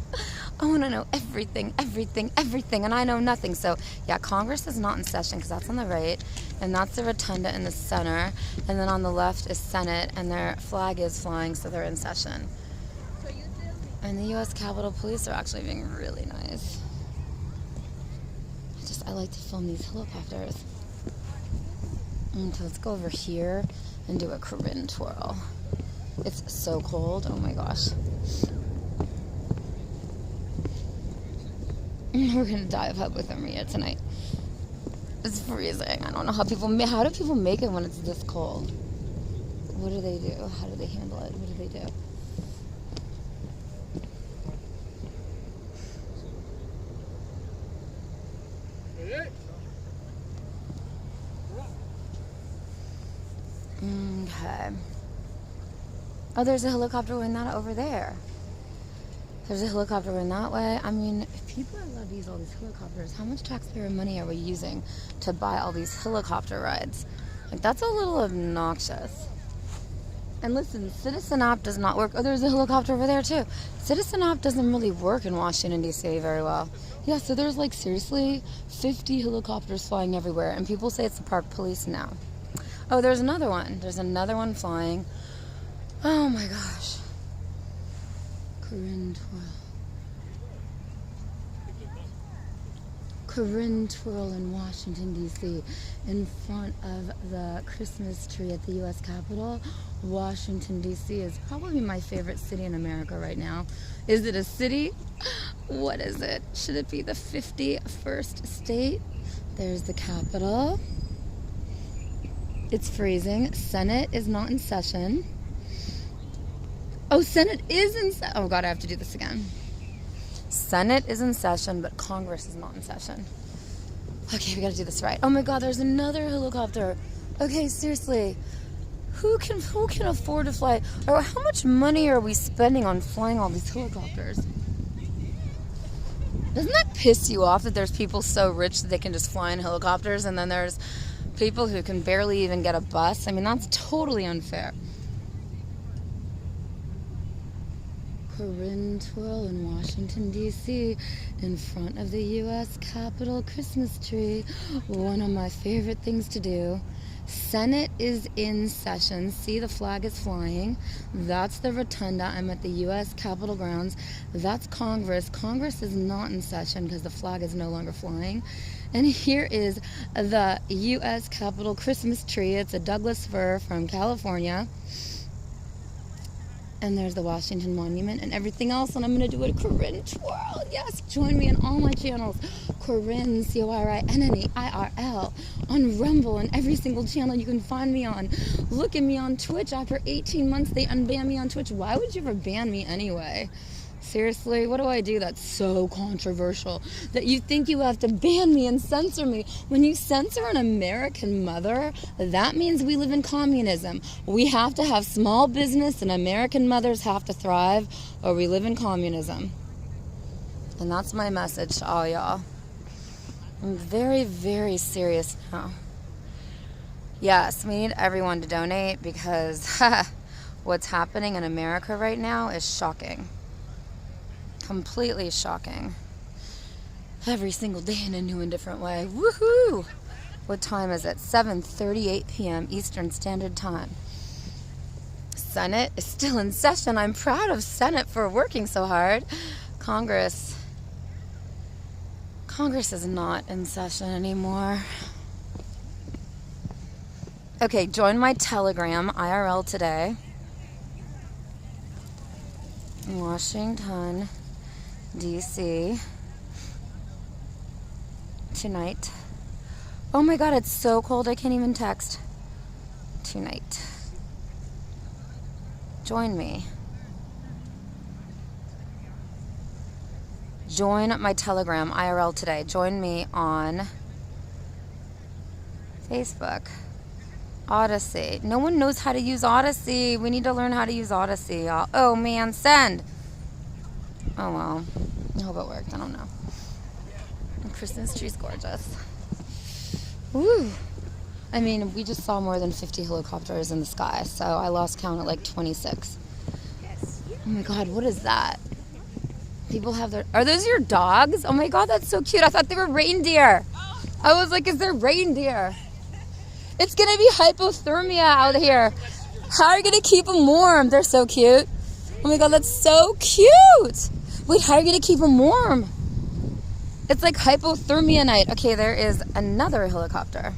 S1: I want to know everything. And I know nothing. So yeah, Congress is not in session because that's on the right. And that's the rotunda in the center. And then on the left is Senate, and their flag is flying, so they're in session. And the U.S. Capitol Police are actually being really nice. I like to film these helicopters. So let's go over here and do a Corinne twirl. It's so cold. Oh my gosh. We're gonna die of hypothermia tonight. It's freezing. I don't know how do people make it when it's this cold? What do they do? How do they handle it? What do they do? Okay. Oh, there's a helicopter going that over there. There's a helicopter going that way. I mean, if people are allowed to use all these helicopters, how much taxpayer money are we using to buy all these helicopter rides? Like, that's a little obnoxious. And listen, Citizen App does not work. Oh, there's a helicopter over there too. Citizen App doesn't really work in Washington, DC very well. Yeah, so there's like seriously 50 helicopters flying everywhere, and people say it's the park police now. Oh, there's another one. There's another one flying. Oh my gosh. Corinne twirl in Washington, D.C. in front of the Christmas tree at the U.S. Capitol. Washington, D.C. is probably my favorite city in America right now. Is it a city? What is it? Should it be the 51st state? There's the Capitol. It's freezing. Senate is not in session. Oh, Senate is in session. Oh, God, I have to do this again. Senate is in session, but Congress is not in session. Okay, we got to do this right. Oh, my God, there's another helicopter. Okay, seriously. Who can afford to fly? Or how much money are we spending on flying all these helicopters? Doesn't that piss you off that there's people so rich that they can just fly in helicopters, and then there's people who can barely even get a bus? I mean, that's totally unfair. Corinne twirl in Washington, D.C. in front of the U.S. Capitol Christmas tree. One of my favorite things to do. Senate is in session. See, the flag is flying. That's the rotunda. I'm at the U.S. Capitol grounds. That's Congress. Congress is not in session because the flag is no longer flying. And here is the U.S. Capitol Christmas tree. It's a Douglas fir from California. And there's the Washington Monument and everything else. And I'm going to do a Corinne twirl. Yes, join me on all my channels. Corinne, CorinneIRL, on Rumble and every single channel you can find me on. Look at me on Twitch. After 18 months, they unbanned me on Twitch. Why would you ever ban me anyway? Seriously, what do I do that's so controversial that you think you have to ban me and censor me? When you censor an American mother, that means we live in communism. We have to have small business and American mothers have to thrive, or we live in communism. And that's my message to all y'all. I'm very, very serious now. Yes, we need everyone to donate because what's happening in America right now is shocking. Completely shocking. Every single day in a new and different way. Woohoo! What time is it? 7:38 p.m. Eastern Standard Time. Senate is still in session. I'm proud of Senate for working so hard. Congress is not in session anymore. Okay, join my Telegram, IRL today. Washington, DC. Tonight. Oh my God, it's so cold I can't even text. Tonight. Join me. Join my Telegram, IRL today. Join me on Facebook. Odyssey. No one knows how to use Odyssey. We need to learn how to use Odyssey, y'all. Oh, man, send. Oh, well. I hope it worked. I don't know. The Christmas tree's gorgeous. Woo. I mean, we just saw more than 50 helicopters in the sky, so I lost count at like 26. Oh my God, what is that? People have their... Are those your dogs? Oh my God, that's so cute. I thought they were reindeer. I was like, is there reindeer? It's going to be hypothermia out here. How are you going to keep them warm? They're so cute. Oh my God, that's so cute. Wait, how are you going to keep them warm? It's like hypothermia night. Okay, there is another helicopter.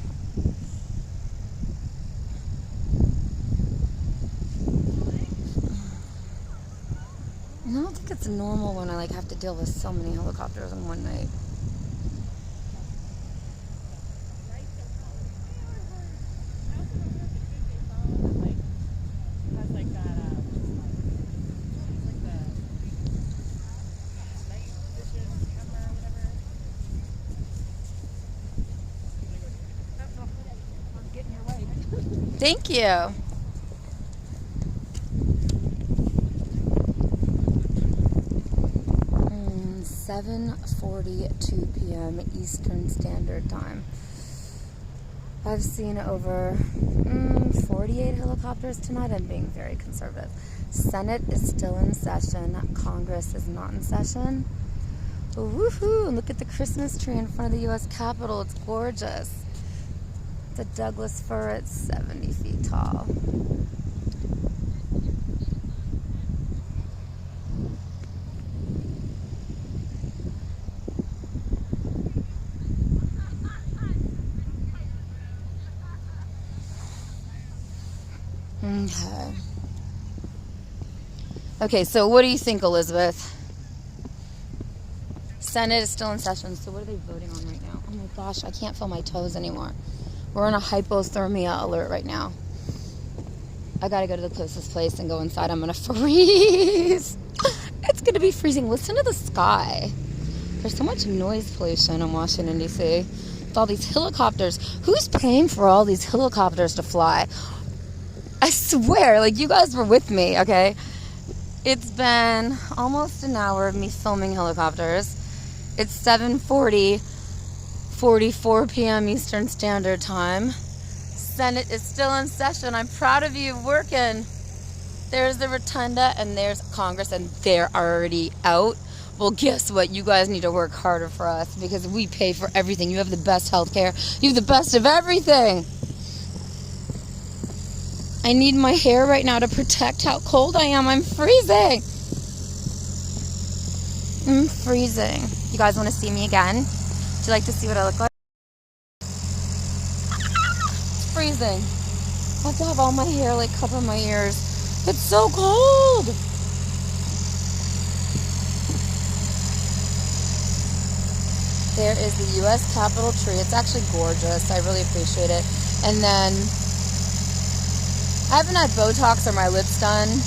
S1: I don't think it's normal when I like have to deal with so many helicopters in one night. Thank you. Mm, 7:42 p.m. Eastern Standard Time. I've seen over 48 helicopters tonight. I'm being very conservative. Senate is still in session. Congress is not in session. Woohoo! And look at the Christmas tree in front of the U.S. Capitol. It's gorgeous. The Douglas fir at 70 feet tall. Okay, so what do you think, Elizabeth? Senate is still in session, so what are they voting on right now? Oh my gosh, I can't feel my toes anymore. We're on a hypothermia alert right now. I gotta go to the closest place and go inside. I'm gonna freeze. It's gonna be freezing. Listen to the sky. There's so much noise pollution in Washington, DC. With all these helicopters. Who's paying for all these helicopters to fly? I swear, like, you guys were with me, okay? It's been almost an hour of me filming helicopters. It's 7:44 p.m. Eastern Standard Time. Senate is still in session. I'm proud of you working. There's the rotunda and there's Congress, and they're already out. Well, guess what? You guys need to work harder for us because we pay for everything. You have the best health care. You have the best of everything. I need my hair right now to protect how cold I am. I'm freezing. I'm freezing. You guys want to see me again? Would you like to see what I look like? It's freezing. I have to have all my hair like cover my ears. It's so cold. There is the U.S. Capitol tree. It's actually gorgeous. I really appreciate it. And then I haven't had Botox or my lips done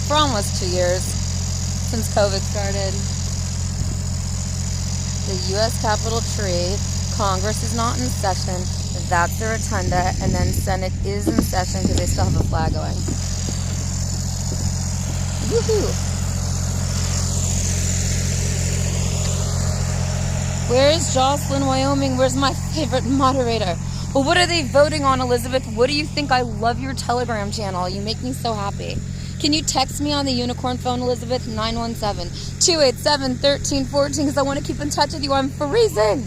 S1: for almost 2 years since COVID started. The U.S. Capitol tree. Congress is not in session. That's the rotunda. And then Senate is in session because they still have a flag going. Woohoo! Where is Jocelyn, Wyoming? Where's my favorite moderator? Well, what are they voting on, Elizabeth? What do you think? I love your Telegram channel. You make me so happy. Can you text me on the unicorn phone, Elizabeth? 917-287-1314 because I want to keep in touch with you. I'm freezing.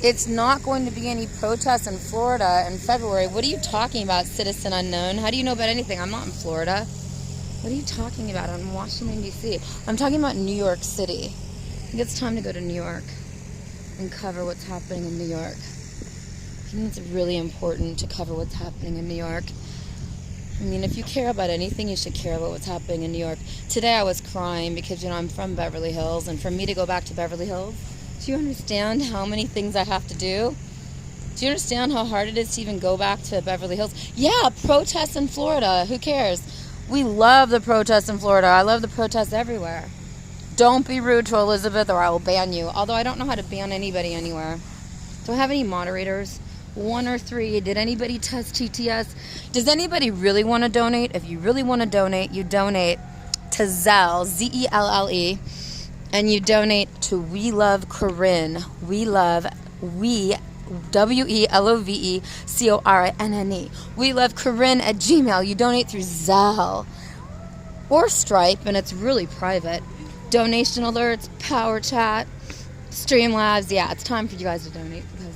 S1: It's not going to be any protests in Florida in February. What are you talking about, citizen unknown? How do you know about anything? I'm not in Florida. What are you talking about? I'm in Washington, D.C. I'm talking about New York City. I think it's time to go to New York and cover what's happening in New York. I think it's really important to cover what's happening in New York. I mean, if you care about anything, you should care about what's happening in New York. Today I was crying because, you know, I'm from Beverly Hills, and for me to go back to Beverly Hills, do you understand how many things I have to do? Do you understand how hard it is to even go back to Beverly Hills? Yeah, protests in Florida. Who cares? We love the protests in Florida. I love the protests everywhere. Don't be rude to Elizabeth or I will ban you. Although I don't know how to ban anybody anywhere. Do I have any moderators? 1 or 3. Did anybody test TTS? Does anybody really want to donate? If you really want to donate, you donate to Zelle, Z-E-L-L-E. And you donate to We Love Corinne. We Love, WELOVECORINNE. We Love Corinne at Gmail. You donate through Zelle or Stripe, and it's really private. Donation alerts, Power Chat, Streamlabs. Yeah, it's time for you guys to donate because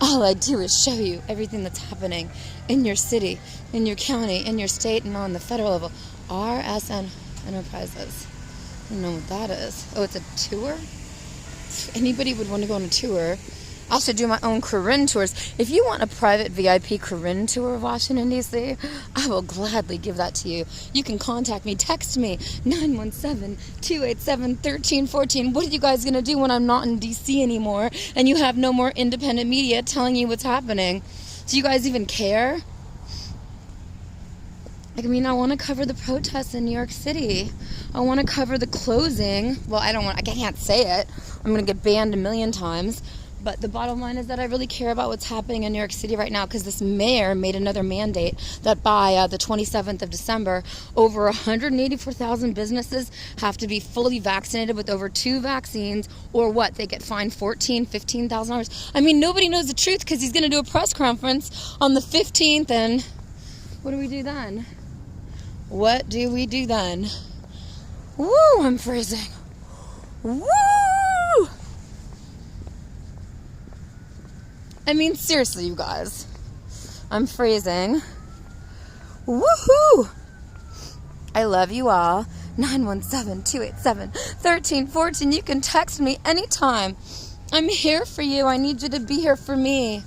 S1: all I do is show you everything that's happening in your city, in your county, in your state, and on the federal level. RSN Enterprises. I don't know what that is. Oh, it's a tour? If anybody would want to go on a tour. I also do my own Corinne tours. If you want a private VIP Corinne tour of Washington, D.C., I will gladly give that to you. You can contact me. Text me, 917-287-1314. What are you guys going to do when I'm not in D.C. anymore and you have no more independent media telling you what's happening? Do you guys even care? I mean, I want to cover the protests in New York City. I want to cover the closing. Well, I can't say it. I'm going to get banned a million times. But the bottom line is that I really care about what's happening in New York City right now because this mayor made another mandate that by the 27th of December, over 184,000 businesses have to be fully vaccinated with over 2 vaccines or what? They get fined $14,000, $15,000. I mean, nobody knows the truth because he's going to do a press conference on the 15th and what do we do then? What do we do then? Woo, I'm freezing. Woo! I mean, seriously, you guys. I'm freezing. Woohoo! I love you all. 917-287-1314. You can text me anytime. I'm here for you. I need you to be here for me.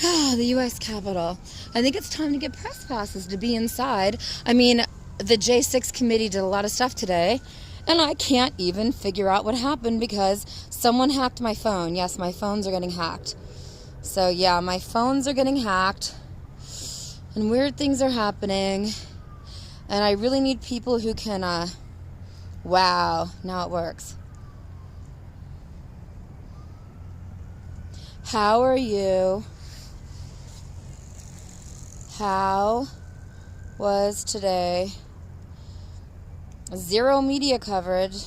S1: The U.S. Capitol. I think it's time to get press passes to be inside. I mean, the J6 committee did a lot of stuff today, and I can't even figure out what happened because someone hacked my phone. Yes, my phones are getting hacked. So, yeah, my phones are getting hacked, and weird things are happening, and I really need people who can, wow, now it works. How are you? How was today? 0 media coverage.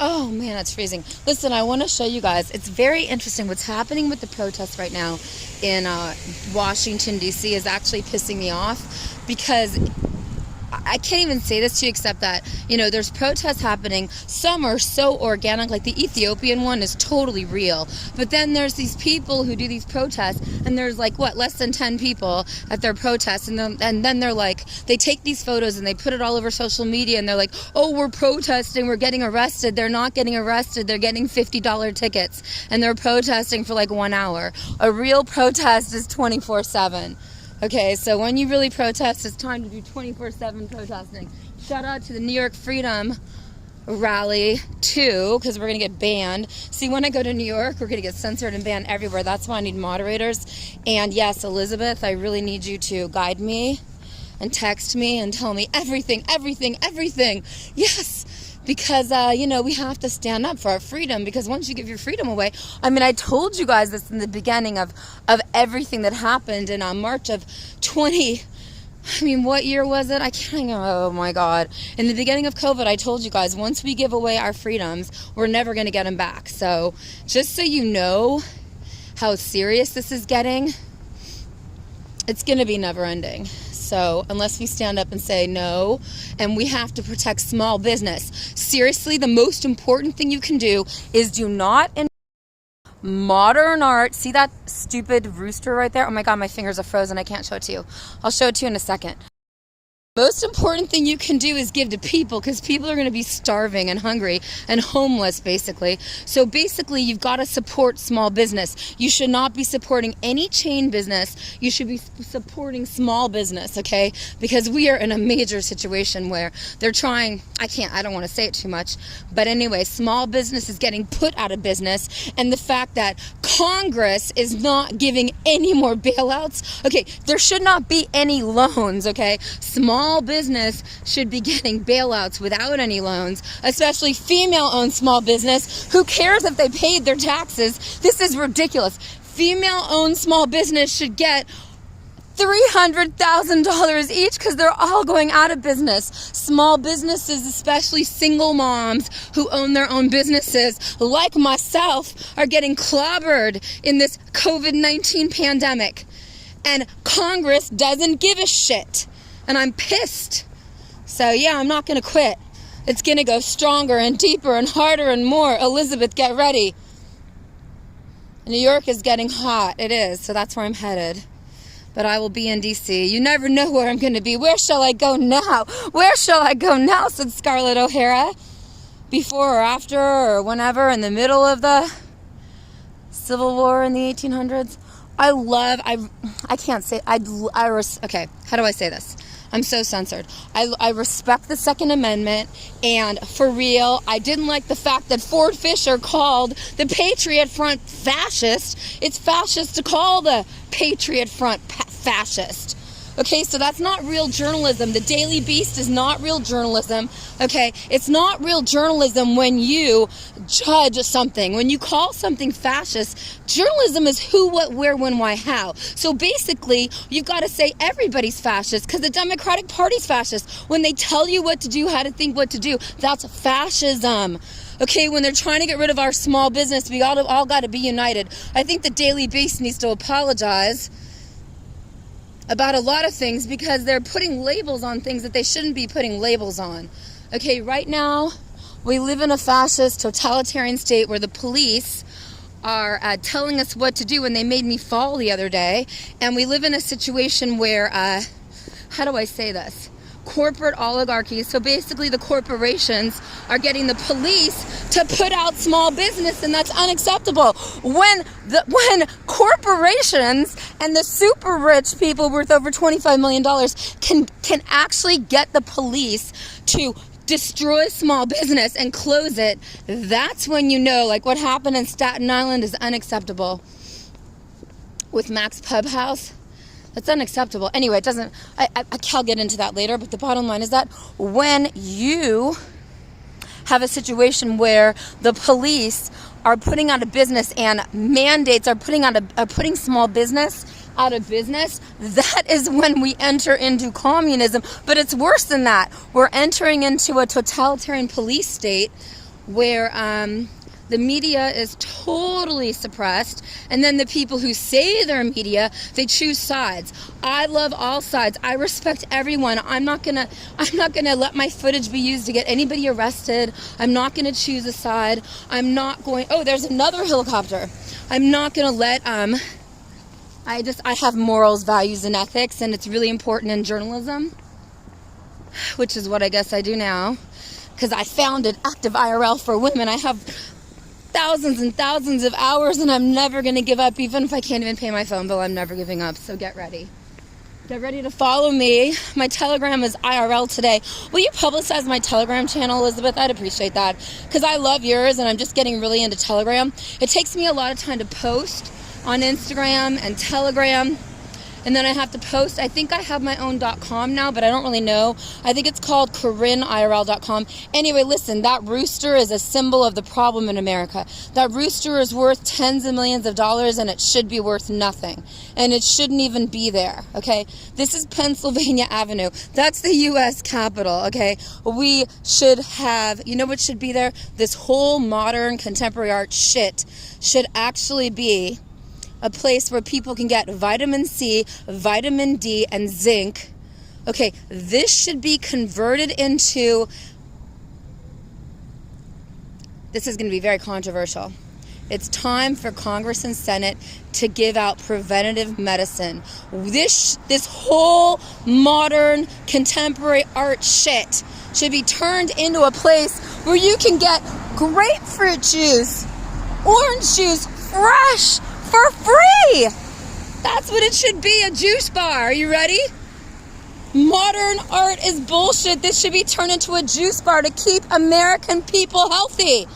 S1: Oh man, it's freezing. Listen, I want to show you guys. It's very interesting. What's happening with the protests right now in Washington, D.C. is actually pissing me off because I can't even say this to you except that, you know, there's protests happening. Some are so organic, like the Ethiopian one is totally real. But then there's these people who do these protests, and there's like, what, less than 10 people at their protests. And then they're like, they take these photos and they put it all over social media, and they're like, oh, we're protesting, we're getting arrested. They're not getting arrested. They're getting $50 tickets, and they're protesting for like 1 hour. A real protest is 24/7. Okay, so when you really protest, it's time to do 24/7 protesting. Shout out to the New York Freedom Rally, too, because we're going to get banned. See, when I go to New York, we're going to get censored and banned everywhere. That's why I need moderators. And yes, Elizabeth, I really need you to guide me and text me and tell me everything. Yes! Because, you know, we have to stand up for our freedom, because once you give your freedom away, I mean, I told you guys this in the beginning of everything that happened in March of 20, I mean, what year was it? I can't even, oh my God. In the beginning of COVID, I told you guys, once we give away our freedoms, we're never going to get them back. So, just so you know how serious this is getting, it's going to be never ending. so unless we stand up and say no, and we have to protect small business. Seriously, the most important thing you can do is do not modern art. See that stupid rooster right there? Oh my God, my fingers are frozen. I can't show it to you. I'll show it to you in a second. Most important thing you can do is give to people, because people are going to be starving and hungry and homeless, basically. So basically, you've got to support small business. You should not be supporting any chain business. You should be supporting small business, okay? Because we are in a major situation where they're trying, I don't want to say it too much, but anyway, small business is getting put out of business, and the fact that Congress is not giving any more bailouts, okay, there should not be any loans, okay? Small business should be getting bailouts without any loans, especially female-owned small business. Who cares if they paid their taxes? This is ridiculous. Female-owned small business should get $300,000 each because they're all going out of business. Small businesses, especially single moms who own their own businesses, like myself, are getting clobbered in this COVID-19 pandemic. And Congress doesn't give a shit. And I'm pissed. So yeah, I'm not going to quit. It's going to go stronger and deeper and harder and more. Elizabeth, get ready. New York is getting hot. It is. So that's where I'm headed. But I will be in DC. You never know where I'm going to be. Where shall I go now? Where shall I go now? Said Scarlett O'Hara. Before or after or whenever, in the middle of the Civil War in the 1800s. I can't say, okay, how do I say this? I'm so censored. I respect the Second Amendment, and for real, I didn't like the fact that Ford Fisher called the Patriot Front fascist. It's fascist to call the Patriot Front fascist. Okay, so that's not real journalism. The Daily Beast is not real journalism. Okay, it's not real journalism when you judge something. When you call something fascist, journalism is who, what, where, when, why, how. So basically, you've got to say everybody's fascist because the Democratic Party's fascist. When they tell you what to do, how to think, what to do, that's fascism. Okay, when they're trying to get rid of our small business, we all got to be united. I think the Daily Beast needs to apologize about a lot of things because they're putting labels on things that they shouldn't be putting labels on. Okay, right now we live in a fascist totalitarian state where the police are telling us what to do, and they made me fall the other day. And we live in a situation where, how do I say this? Corporate oligarchies, so basically the corporations are getting the police to put out small business, and that's unacceptable. When corporations and the super rich people worth over $25 million can actually get the police to destroy small business and close it, that's when you know, like what happened in Staten Island is unacceptable with Max Pub House. That's unacceptable. Anyway, it doesn't, I'll get into that later, but the bottom line is that when you have a situation where the police are putting out of business and mandates are putting small business out of business, that is when we enter into communism. But it's worse than that. We're entering into a totalitarian police state where the media is totally suppressed, and then the people who say they're media, they choose sides. I love all sides. I respect everyone. I'm not gonna let my footage be used to get anybody arrested. I'm not gonna choose a side. I'm not going. Oh, there's another helicopter. I'm not gonna let. I have morals, values, and ethics, and it's really important in journalism, which is what I guess I do now, because I founded Active IRL for Women. I have thousands and thousands of hours, and I'm never going to give up. Even if I can't even pay my phone bill, I'm never giving up. So get ready. Get ready to follow me. My Telegram is IRL today. Will you publicize my Telegram channel, Elizabeth? I'd appreciate that, because I love yours, and I'm just getting really into Telegram. It takes me a lot of time to post on Instagram and Telegram, and then I have to post. I think I have my own .com now, but I don't really know. I think it's called CorinneIRL.com. Anyway, listen, that rooster is a symbol of the problem in America. That rooster is worth tens of millions of dollars, and it should be worth nothing. And it shouldn't even be there, okay? This is Pennsylvania Avenue. That's the U.S. Capitol, okay? We should have, you know what should be there? This whole modern contemporary art shit should actually be a place where people can get vitamin C, vitamin D, and zinc Okay, this should be converted into, this is going to be very controversial. It's time for Congress and Senate to give out preventative medicine. This whole modern contemporary art shit should be turned into a place where you can get grapefruit juice, orange juice, fresh, for free. That's what it should be, a juice bar. Are you ready? Modern art is bullshit. This should be turned into a juice bar to keep American people healthy.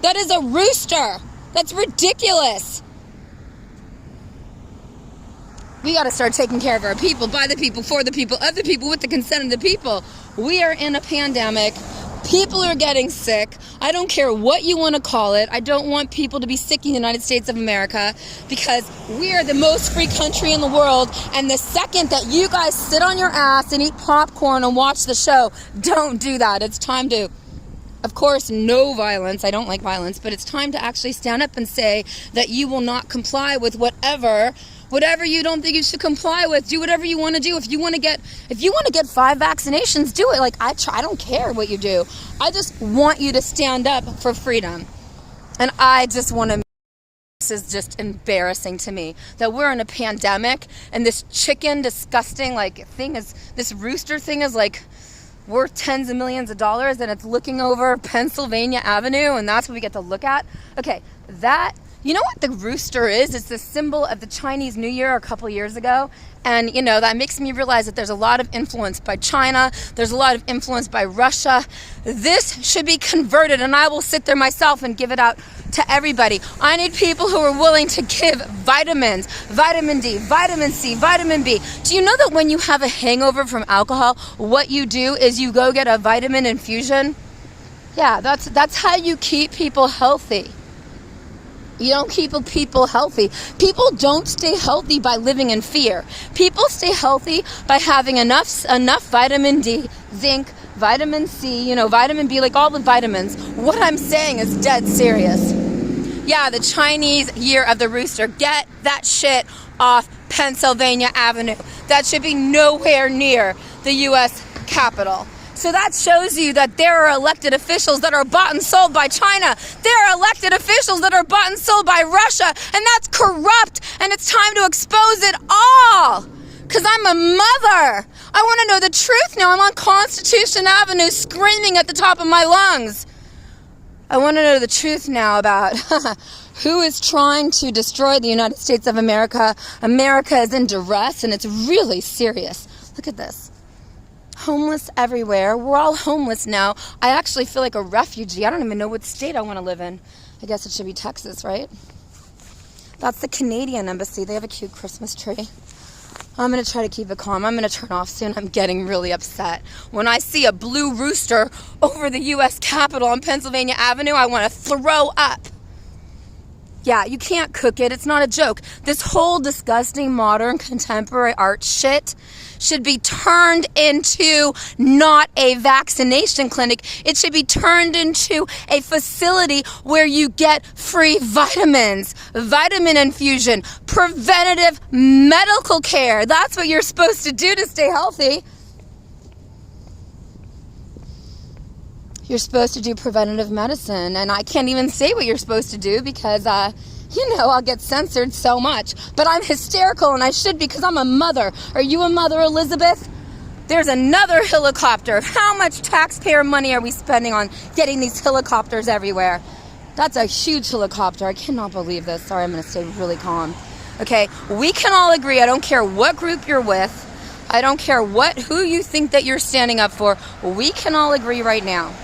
S1: That is a rooster. That's ridiculous. We got to start taking care of our people, by the people, for the people, of the people, with the consent of the people. We are in a pandemic. People are getting sick. I don't care what you want to call it. I don't want people to be sick in the United States of America because we are the most free country in the world. And the second that you guys sit on your ass and eat popcorn and watch the show, don't do that. It's time to, of course, no violence. I don't like violence, but it's time to actually stand up and say that you will not comply with whatever you don't think you should comply with. Do whatever you want to do. If you want to get 5 vaccinations, do it. Like, I don't care what you do. I just want you to stand up for freedom. And I just want to, this is just embarrassing to me that we're in a pandemic and this chicken disgusting like thing is, this rooster thing is like worth tens of millions of dollars and it's looking over Pennsylvania Avenue and that's what we get to look at. Okay, that, you know what the rooster is? It's the symbol of the Chinese New Year a couple years ago. And, you know, that makes me realize that there's a lot of influence by China. There's a lot of influence by Russia. This should be converted, and I will sit there myself and give it out to everybody. I need people who are willing to give vitamins, vitamin D, vitamin C, vitamin B. Do you know that when you have a hangover from alcohol, what you do is you go get a vitamin infusion? Yeah, that's how you keep people healthy. You don't keep people healthy. People don't stay healthy by living in fear. People stay healthy by having enough vitamin D, zinc, vitamin C, you know, vitamin B, like all the vitamins. What I'm saying is dead serious. Yeah, the Chinese Year of the Rooster. Get that shit off Pennsylvania Avenue. That should be nowhere near the U.S. Capitol. So that shows you that there are elected officials that are bought and sold by China. There are elected officials that are bought and sold by Russia. And that's corrupt. And it's time to expose it all. Because I'm a mother. I want to know the truth now. I'm on Constitution Avenue screaming at the top of my lungs. I want to know the truth now about who is trying to destroy the United States of America. America is in duress and it's really serious. Look at this. Homeless everywhere. We're all homeless now. I actually feel like a refugee. I don't even know what state I want to live in. I guess it should be Texas, right? That's the Canadian embassy. They have a cute Christmas tree. I'm going to try to keep it calm. I'm going to turn off soon. I'm getting really upset. When I see a blue rooster over the U.S. Capitol on Pennsylvania Avenue, I want to throw up. Yeah, you can't cook it. It's not a joke. This whole disgusting modern contemporary art shit should be turned into not a vaccination clinic. It should be turned into a facility where you get free vitamins, vitamin infusion, preventative medical care. That's what you're supposed to do to stay healthy. You're supposed to do preventative medicine, and I can't even say what you're supposed to do because, I'll get censored so much. But I'm hysterical, and I should because I'm a mother. Are you a mother, Elizabeth? There's another helicopter. How much taxpayer money are we spending on getting these helicopters everywhere? That's a huge helicopter. I cannot believe this. Sorry, I'm going to stay really calm. Okay, we can all agree. I don't care what group you're with. I don't care who you think that you're standing up for. We can all agree right now.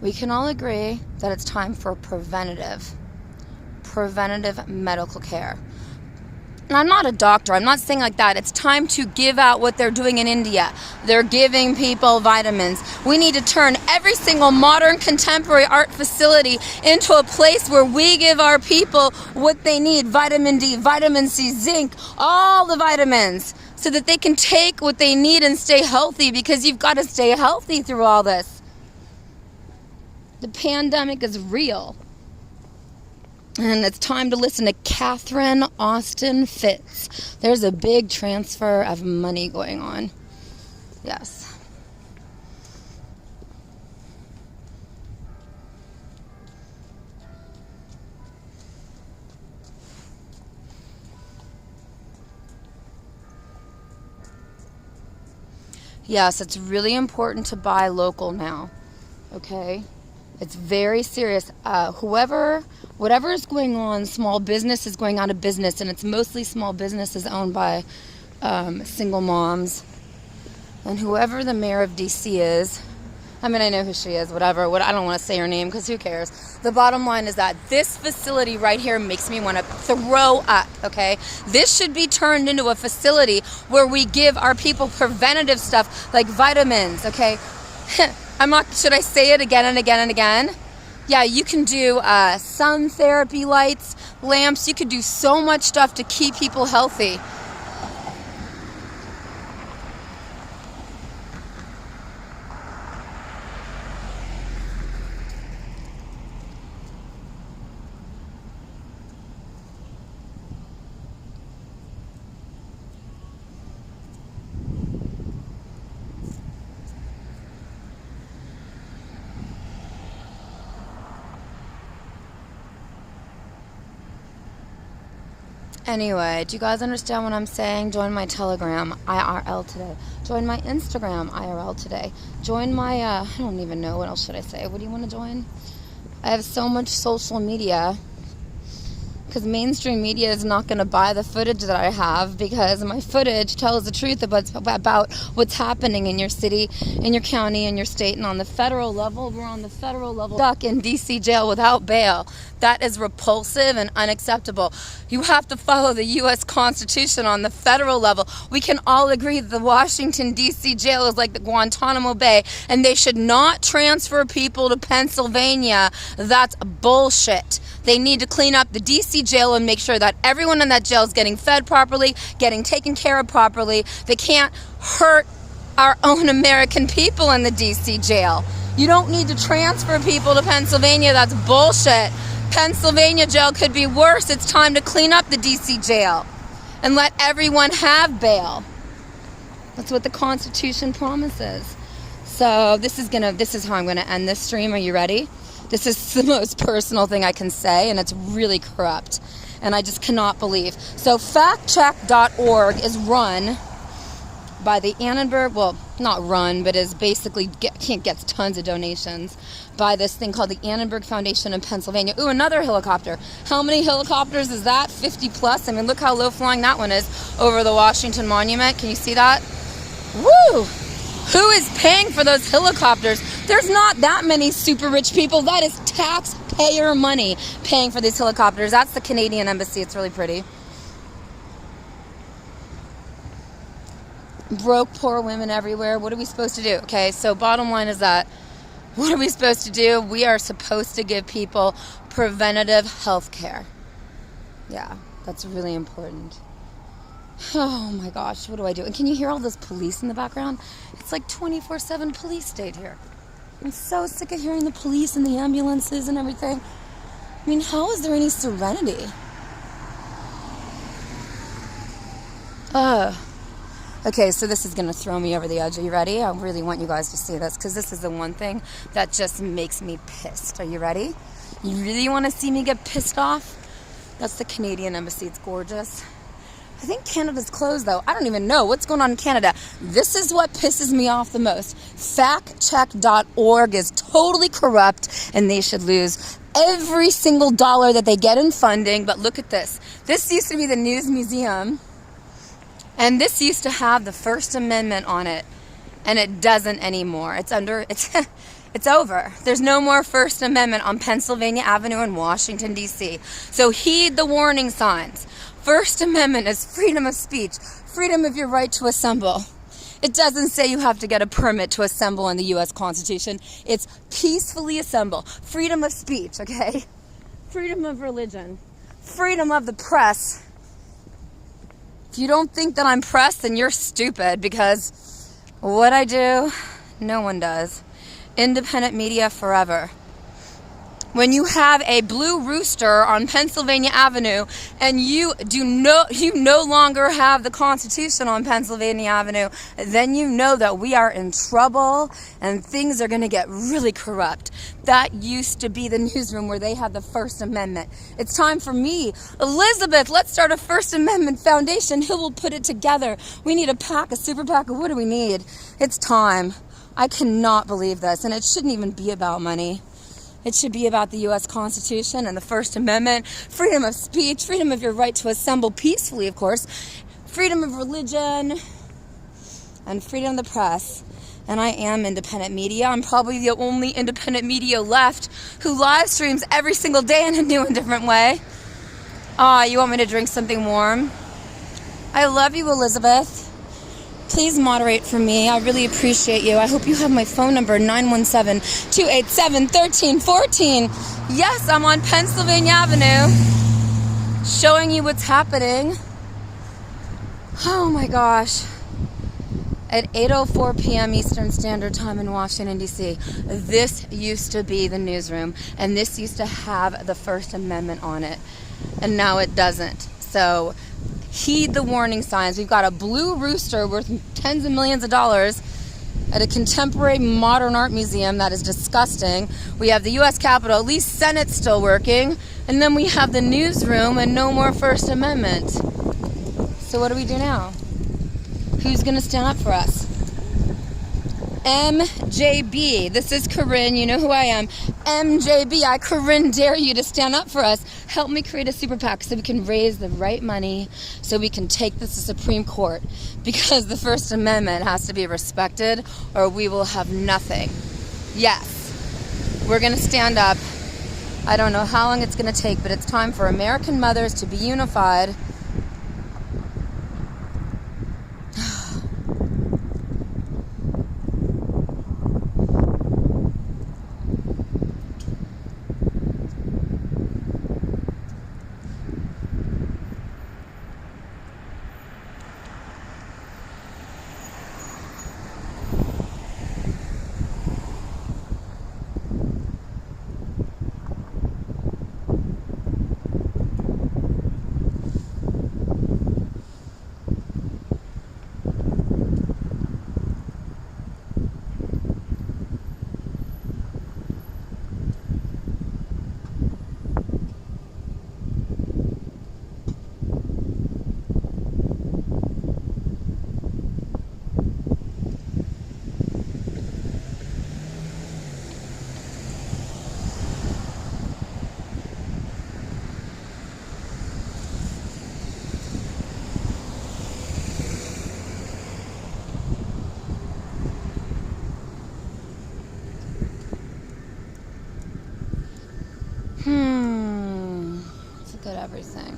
S1: We can all agree that it's time for preventative medical care. And I'm not a doctor. I'm not saying like that. It's time to give out what they're doing in India. They're giving people vitamins. We need to turn every single modern contemporary art facility into a place where we give our people what they need. Vitamin D, vitamin C, zinc, all the vitamins. so that they can take what they need and stay healthy, because you've got to stay healthy through all this. The pandemic is real. And it's time to listen to Catherine Austin Fitts. There's a big transfer of money going on. Yes. Yes, it's really important to buy local now, okay? It's very serious. Whatever is going on, small business is going out of business, and it's mostly small businesses owned by single moms. And whoever the mayor of DC is, I mean, I know who she is, whatever. I don't want to say her name because who cares? The bottom line is that this facility right here makes me want to throw up, okay? This should be turned into a facility where we give our people preventative stuff like vitamins, okay? Should I say it again and again and again? Yeah, you can do sun therapy lights, lamps. You could do so much stuff to keep people healthy. Anyway, do you guys understand what I'm saying? Join my Telegram, IRL today. Join my Instagram, IRL today. Join my, I don't even know, what else should I say? What do you want to join? I have so much social media, because mainstream media is not going to buy the footage that I have, because my footage tells the truth about what's happening in your city, in your county, in your state, and on the federal level. We're on the federal level stuck in DC jail without bail. That is repulsive and unacceptable. You have to follow the U.S. Constitution on the federal level. We can all agree that the Washington DC jail is like the Guantanamo Bay, and they should not transfer people to Pennsylvania. That's bullshit. They need to clean up the DC jail and make sure that everyone in that jail is getting fed properly, getting taken care of properly. They can't hurt our own American people in the DC jail. You don't need to transfer people to Pennsylvania. That's bullshit. Pennsylvania jail could be worse. It's time to clean up the DC jail and let everyone have bail. That's what the Constitution promises. So this is how I'm going to end this stream. Are you ready? This is the most personal thing I can say, and it's really corrupt. And I just cannot believe. So factcheck.org is run by the Annenberg, well, not run, but is basically gets tons of donations by this thing called the Annenberg Foundation in Pennsylvania. Ooh, another helicopter. How many helicopters is that? 50 plus? I mean, look how low flying that one is over the Washington Monument. Can you see that? Woo! Who is paying for those helicopters? There's not that many super rich people. That is taxpayer money paying for these helicopters. That's the Canadian Embassy. It's really pretty. Broke, poor women everywhere. What are we supposed to do? Okay, so bottom line is that, what are we supposed to do? We are supposed to give people preventative health care. Yeah, that's really important. Oh my gosh, what do I do? And can you hear all this police in the background? It's like 24/7 police state here. I'm so sick of hearing the police and the ambulances and everything. I mean, how is there any serenity? Okay, so this is going to throw me over the edge. Are you ready? I really want you guys to see this, because this is the one thing that just makes me pissed. Are you ready? You really want to see me get pissed off? That's the Canadian Embassy. It's gorgeous. I think Canada's closed, though. I don't even know what's going on in Canada. This is what pisses me off the most. Factcheck.org is totally corrupt, and they should lose every single dollar that they get in funding. But look at this. This used to be the News Museum, and this used to have the First Amendment on it, and it doesn't anymore. It's over. There's no more First Amendment on Pennsylvania Avenue in Washington, D.C. So heed the warning signs. First Amendment is freedom of speech, freedom of your right to assemble. It doesn't say you have to get a permit to assemble in the U.S. Constitution. It's peacefully assemble. Freedom of speech, okay? Freedom of religion. Freedom of the press. If you don't think that I'm pressed, then you're stupid, because what I do, no one does. Independent media forever. When you have a blue rooster on Pennsylvania Avenue and you no longer have the Constitution on Pennsylvania Avenue, then you know that we are in trouble and things are going to get really corrupt. That used to be the newsroom where they had the First Amendment. It's time for me, Elizabeth, let's start a First Amendment foundation. Who will put it together? We need a PAC, a super PAC. What do we need? It's time. I cannot believe this, and it shouldn't even be about money. It should be about the U.S. Constitution and the First Amendment, freedom of speech, freedom of your right to assemble peacefully, of course, freedom of religion, and freedom of the press. And I am independent media. I'm probably the only independent media left who live streams every single day in a new and different way. You want me to drink something warm? I love you, Elizabeth. Please moderate for me. I really appreciate you. I hope you have my phone number, 917-287-1314. Yes, I'm on Pennsylvania Avenue, showing you what's happening. Oh my gosh. At 8:04 p.m. Eastern Standard Time in Washington, DC. This used to be the newsroom, and this used to have the First Amendment on it, and now it doesn't. So heed the warning signs. We've got a blue rooster worth tens of millions of dollars at a contemporary modern art museum that is disgusting. We have the U.S. Capitol, at least Senate's still working, and then we have the newsroom and no more First Amendment. So what do we do now? Who's going to stand up for us? MJB. This is Corinne. You know who I am. MJB. I, Corinne, dare you to stand up for us. Help me create a super PAC so we can raise the right money so we can take this to Supreme Court. Because the First Amendment has to be respected or we will have nothing. Yes. We're going to stand up. I don't know how long it's going to take, but it's time for American mothers to be unified. Look at everything.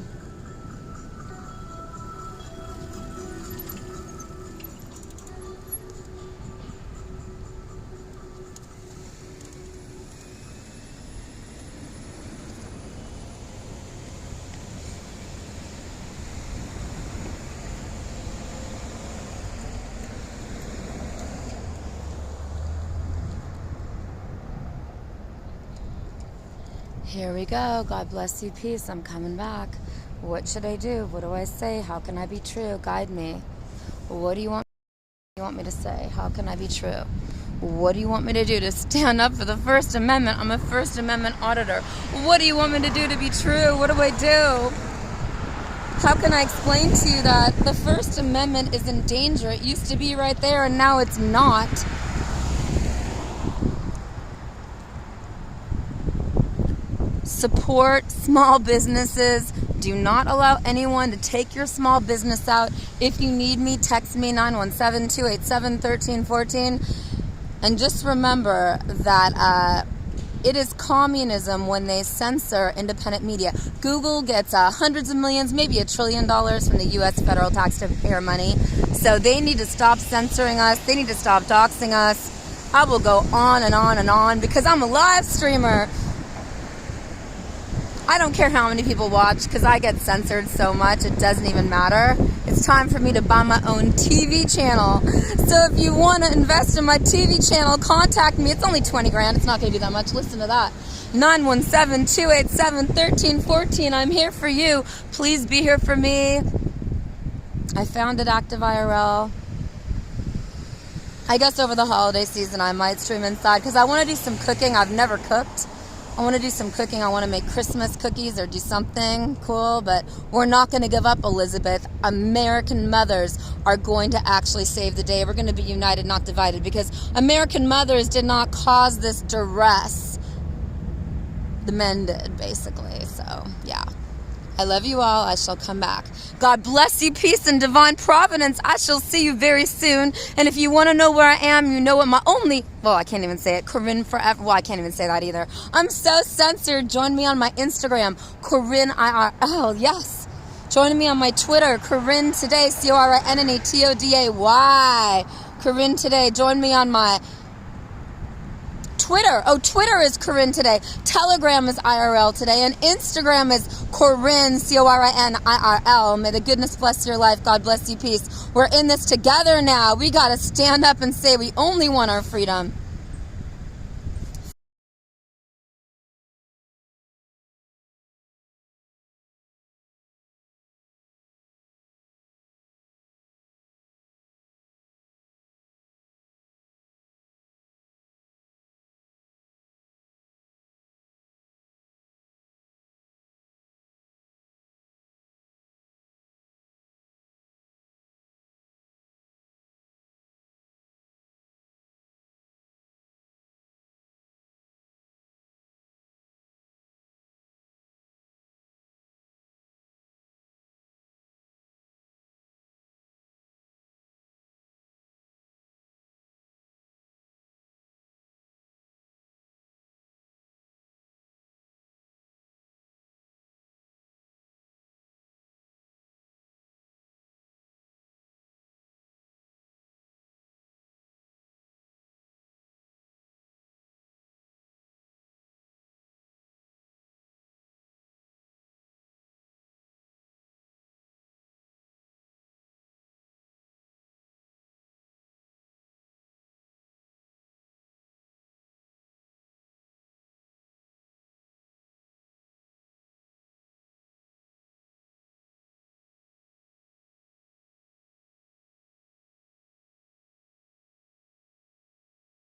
S1: Here we go. God bless you. Peace. I'm coming back. What should I do? What do I say? How can I be true? Guide me. What do you want me to say? How can I be true? What do you want me to do to stand up for the First Amendment? I'm a First Amendment auditor. What do you want me to do to be true? What do I do? How can I explain to you that the First Amendment is in danger? It used to be right there and now it's not. Support small businesses. Do not allow anyone to take your small business out. If you need me, text me 917-287-1314. And just remember that it is communism when they censor independent media. Google gets hundreds of millions, maybe $1 trillion from the U.S. federal taxpayer money. So they need to stop censoring us. They need to stop doxing us. I will go on and on and on because I'm a live streamer. I don't care how many people watch because I get censored so much, it doesn't even matter. it's time for me to buy my own TV channel. So if you want to invest in my TV channel, contact me. It's only 20 grand. It's not going to be that much. Listen to that. 917-287-1314. I'm here for you. Please be here for me. I founded Active IRL. I guess over the holiday season I might stream inside because I want to do some cooking. I've never cooked. I want to do some cooking. I want to make Christmas cookies or do something cool, but we're not going to give up, Elizabeth. American mothers are going to actually save the day. We're going to be united, not divided, because American mothers did not cause this duress. The men did, basically. So, yeah. I love you all. I shall come back. God bless you, peace and divine providence. I shall see you very soon. And if you want to know where I am, you know what my only, well, I can't even say it, Corinne forever. Well, I can't even say that either. I'm so censored. Join me on my Instagram, CorinneIRL. Yes. Join me on my Twitter, Corinne Today, CorinneToday. Corinne Today. Join me on my Twitter. Oh, Twitter is Corinne Today. Telegram is IRL Today. And Instagram is Corinne, CorinneIRL. May the goodness bless your life. God bless you. Peace. We're in this together now. We got to stand up and say we only want our freedom.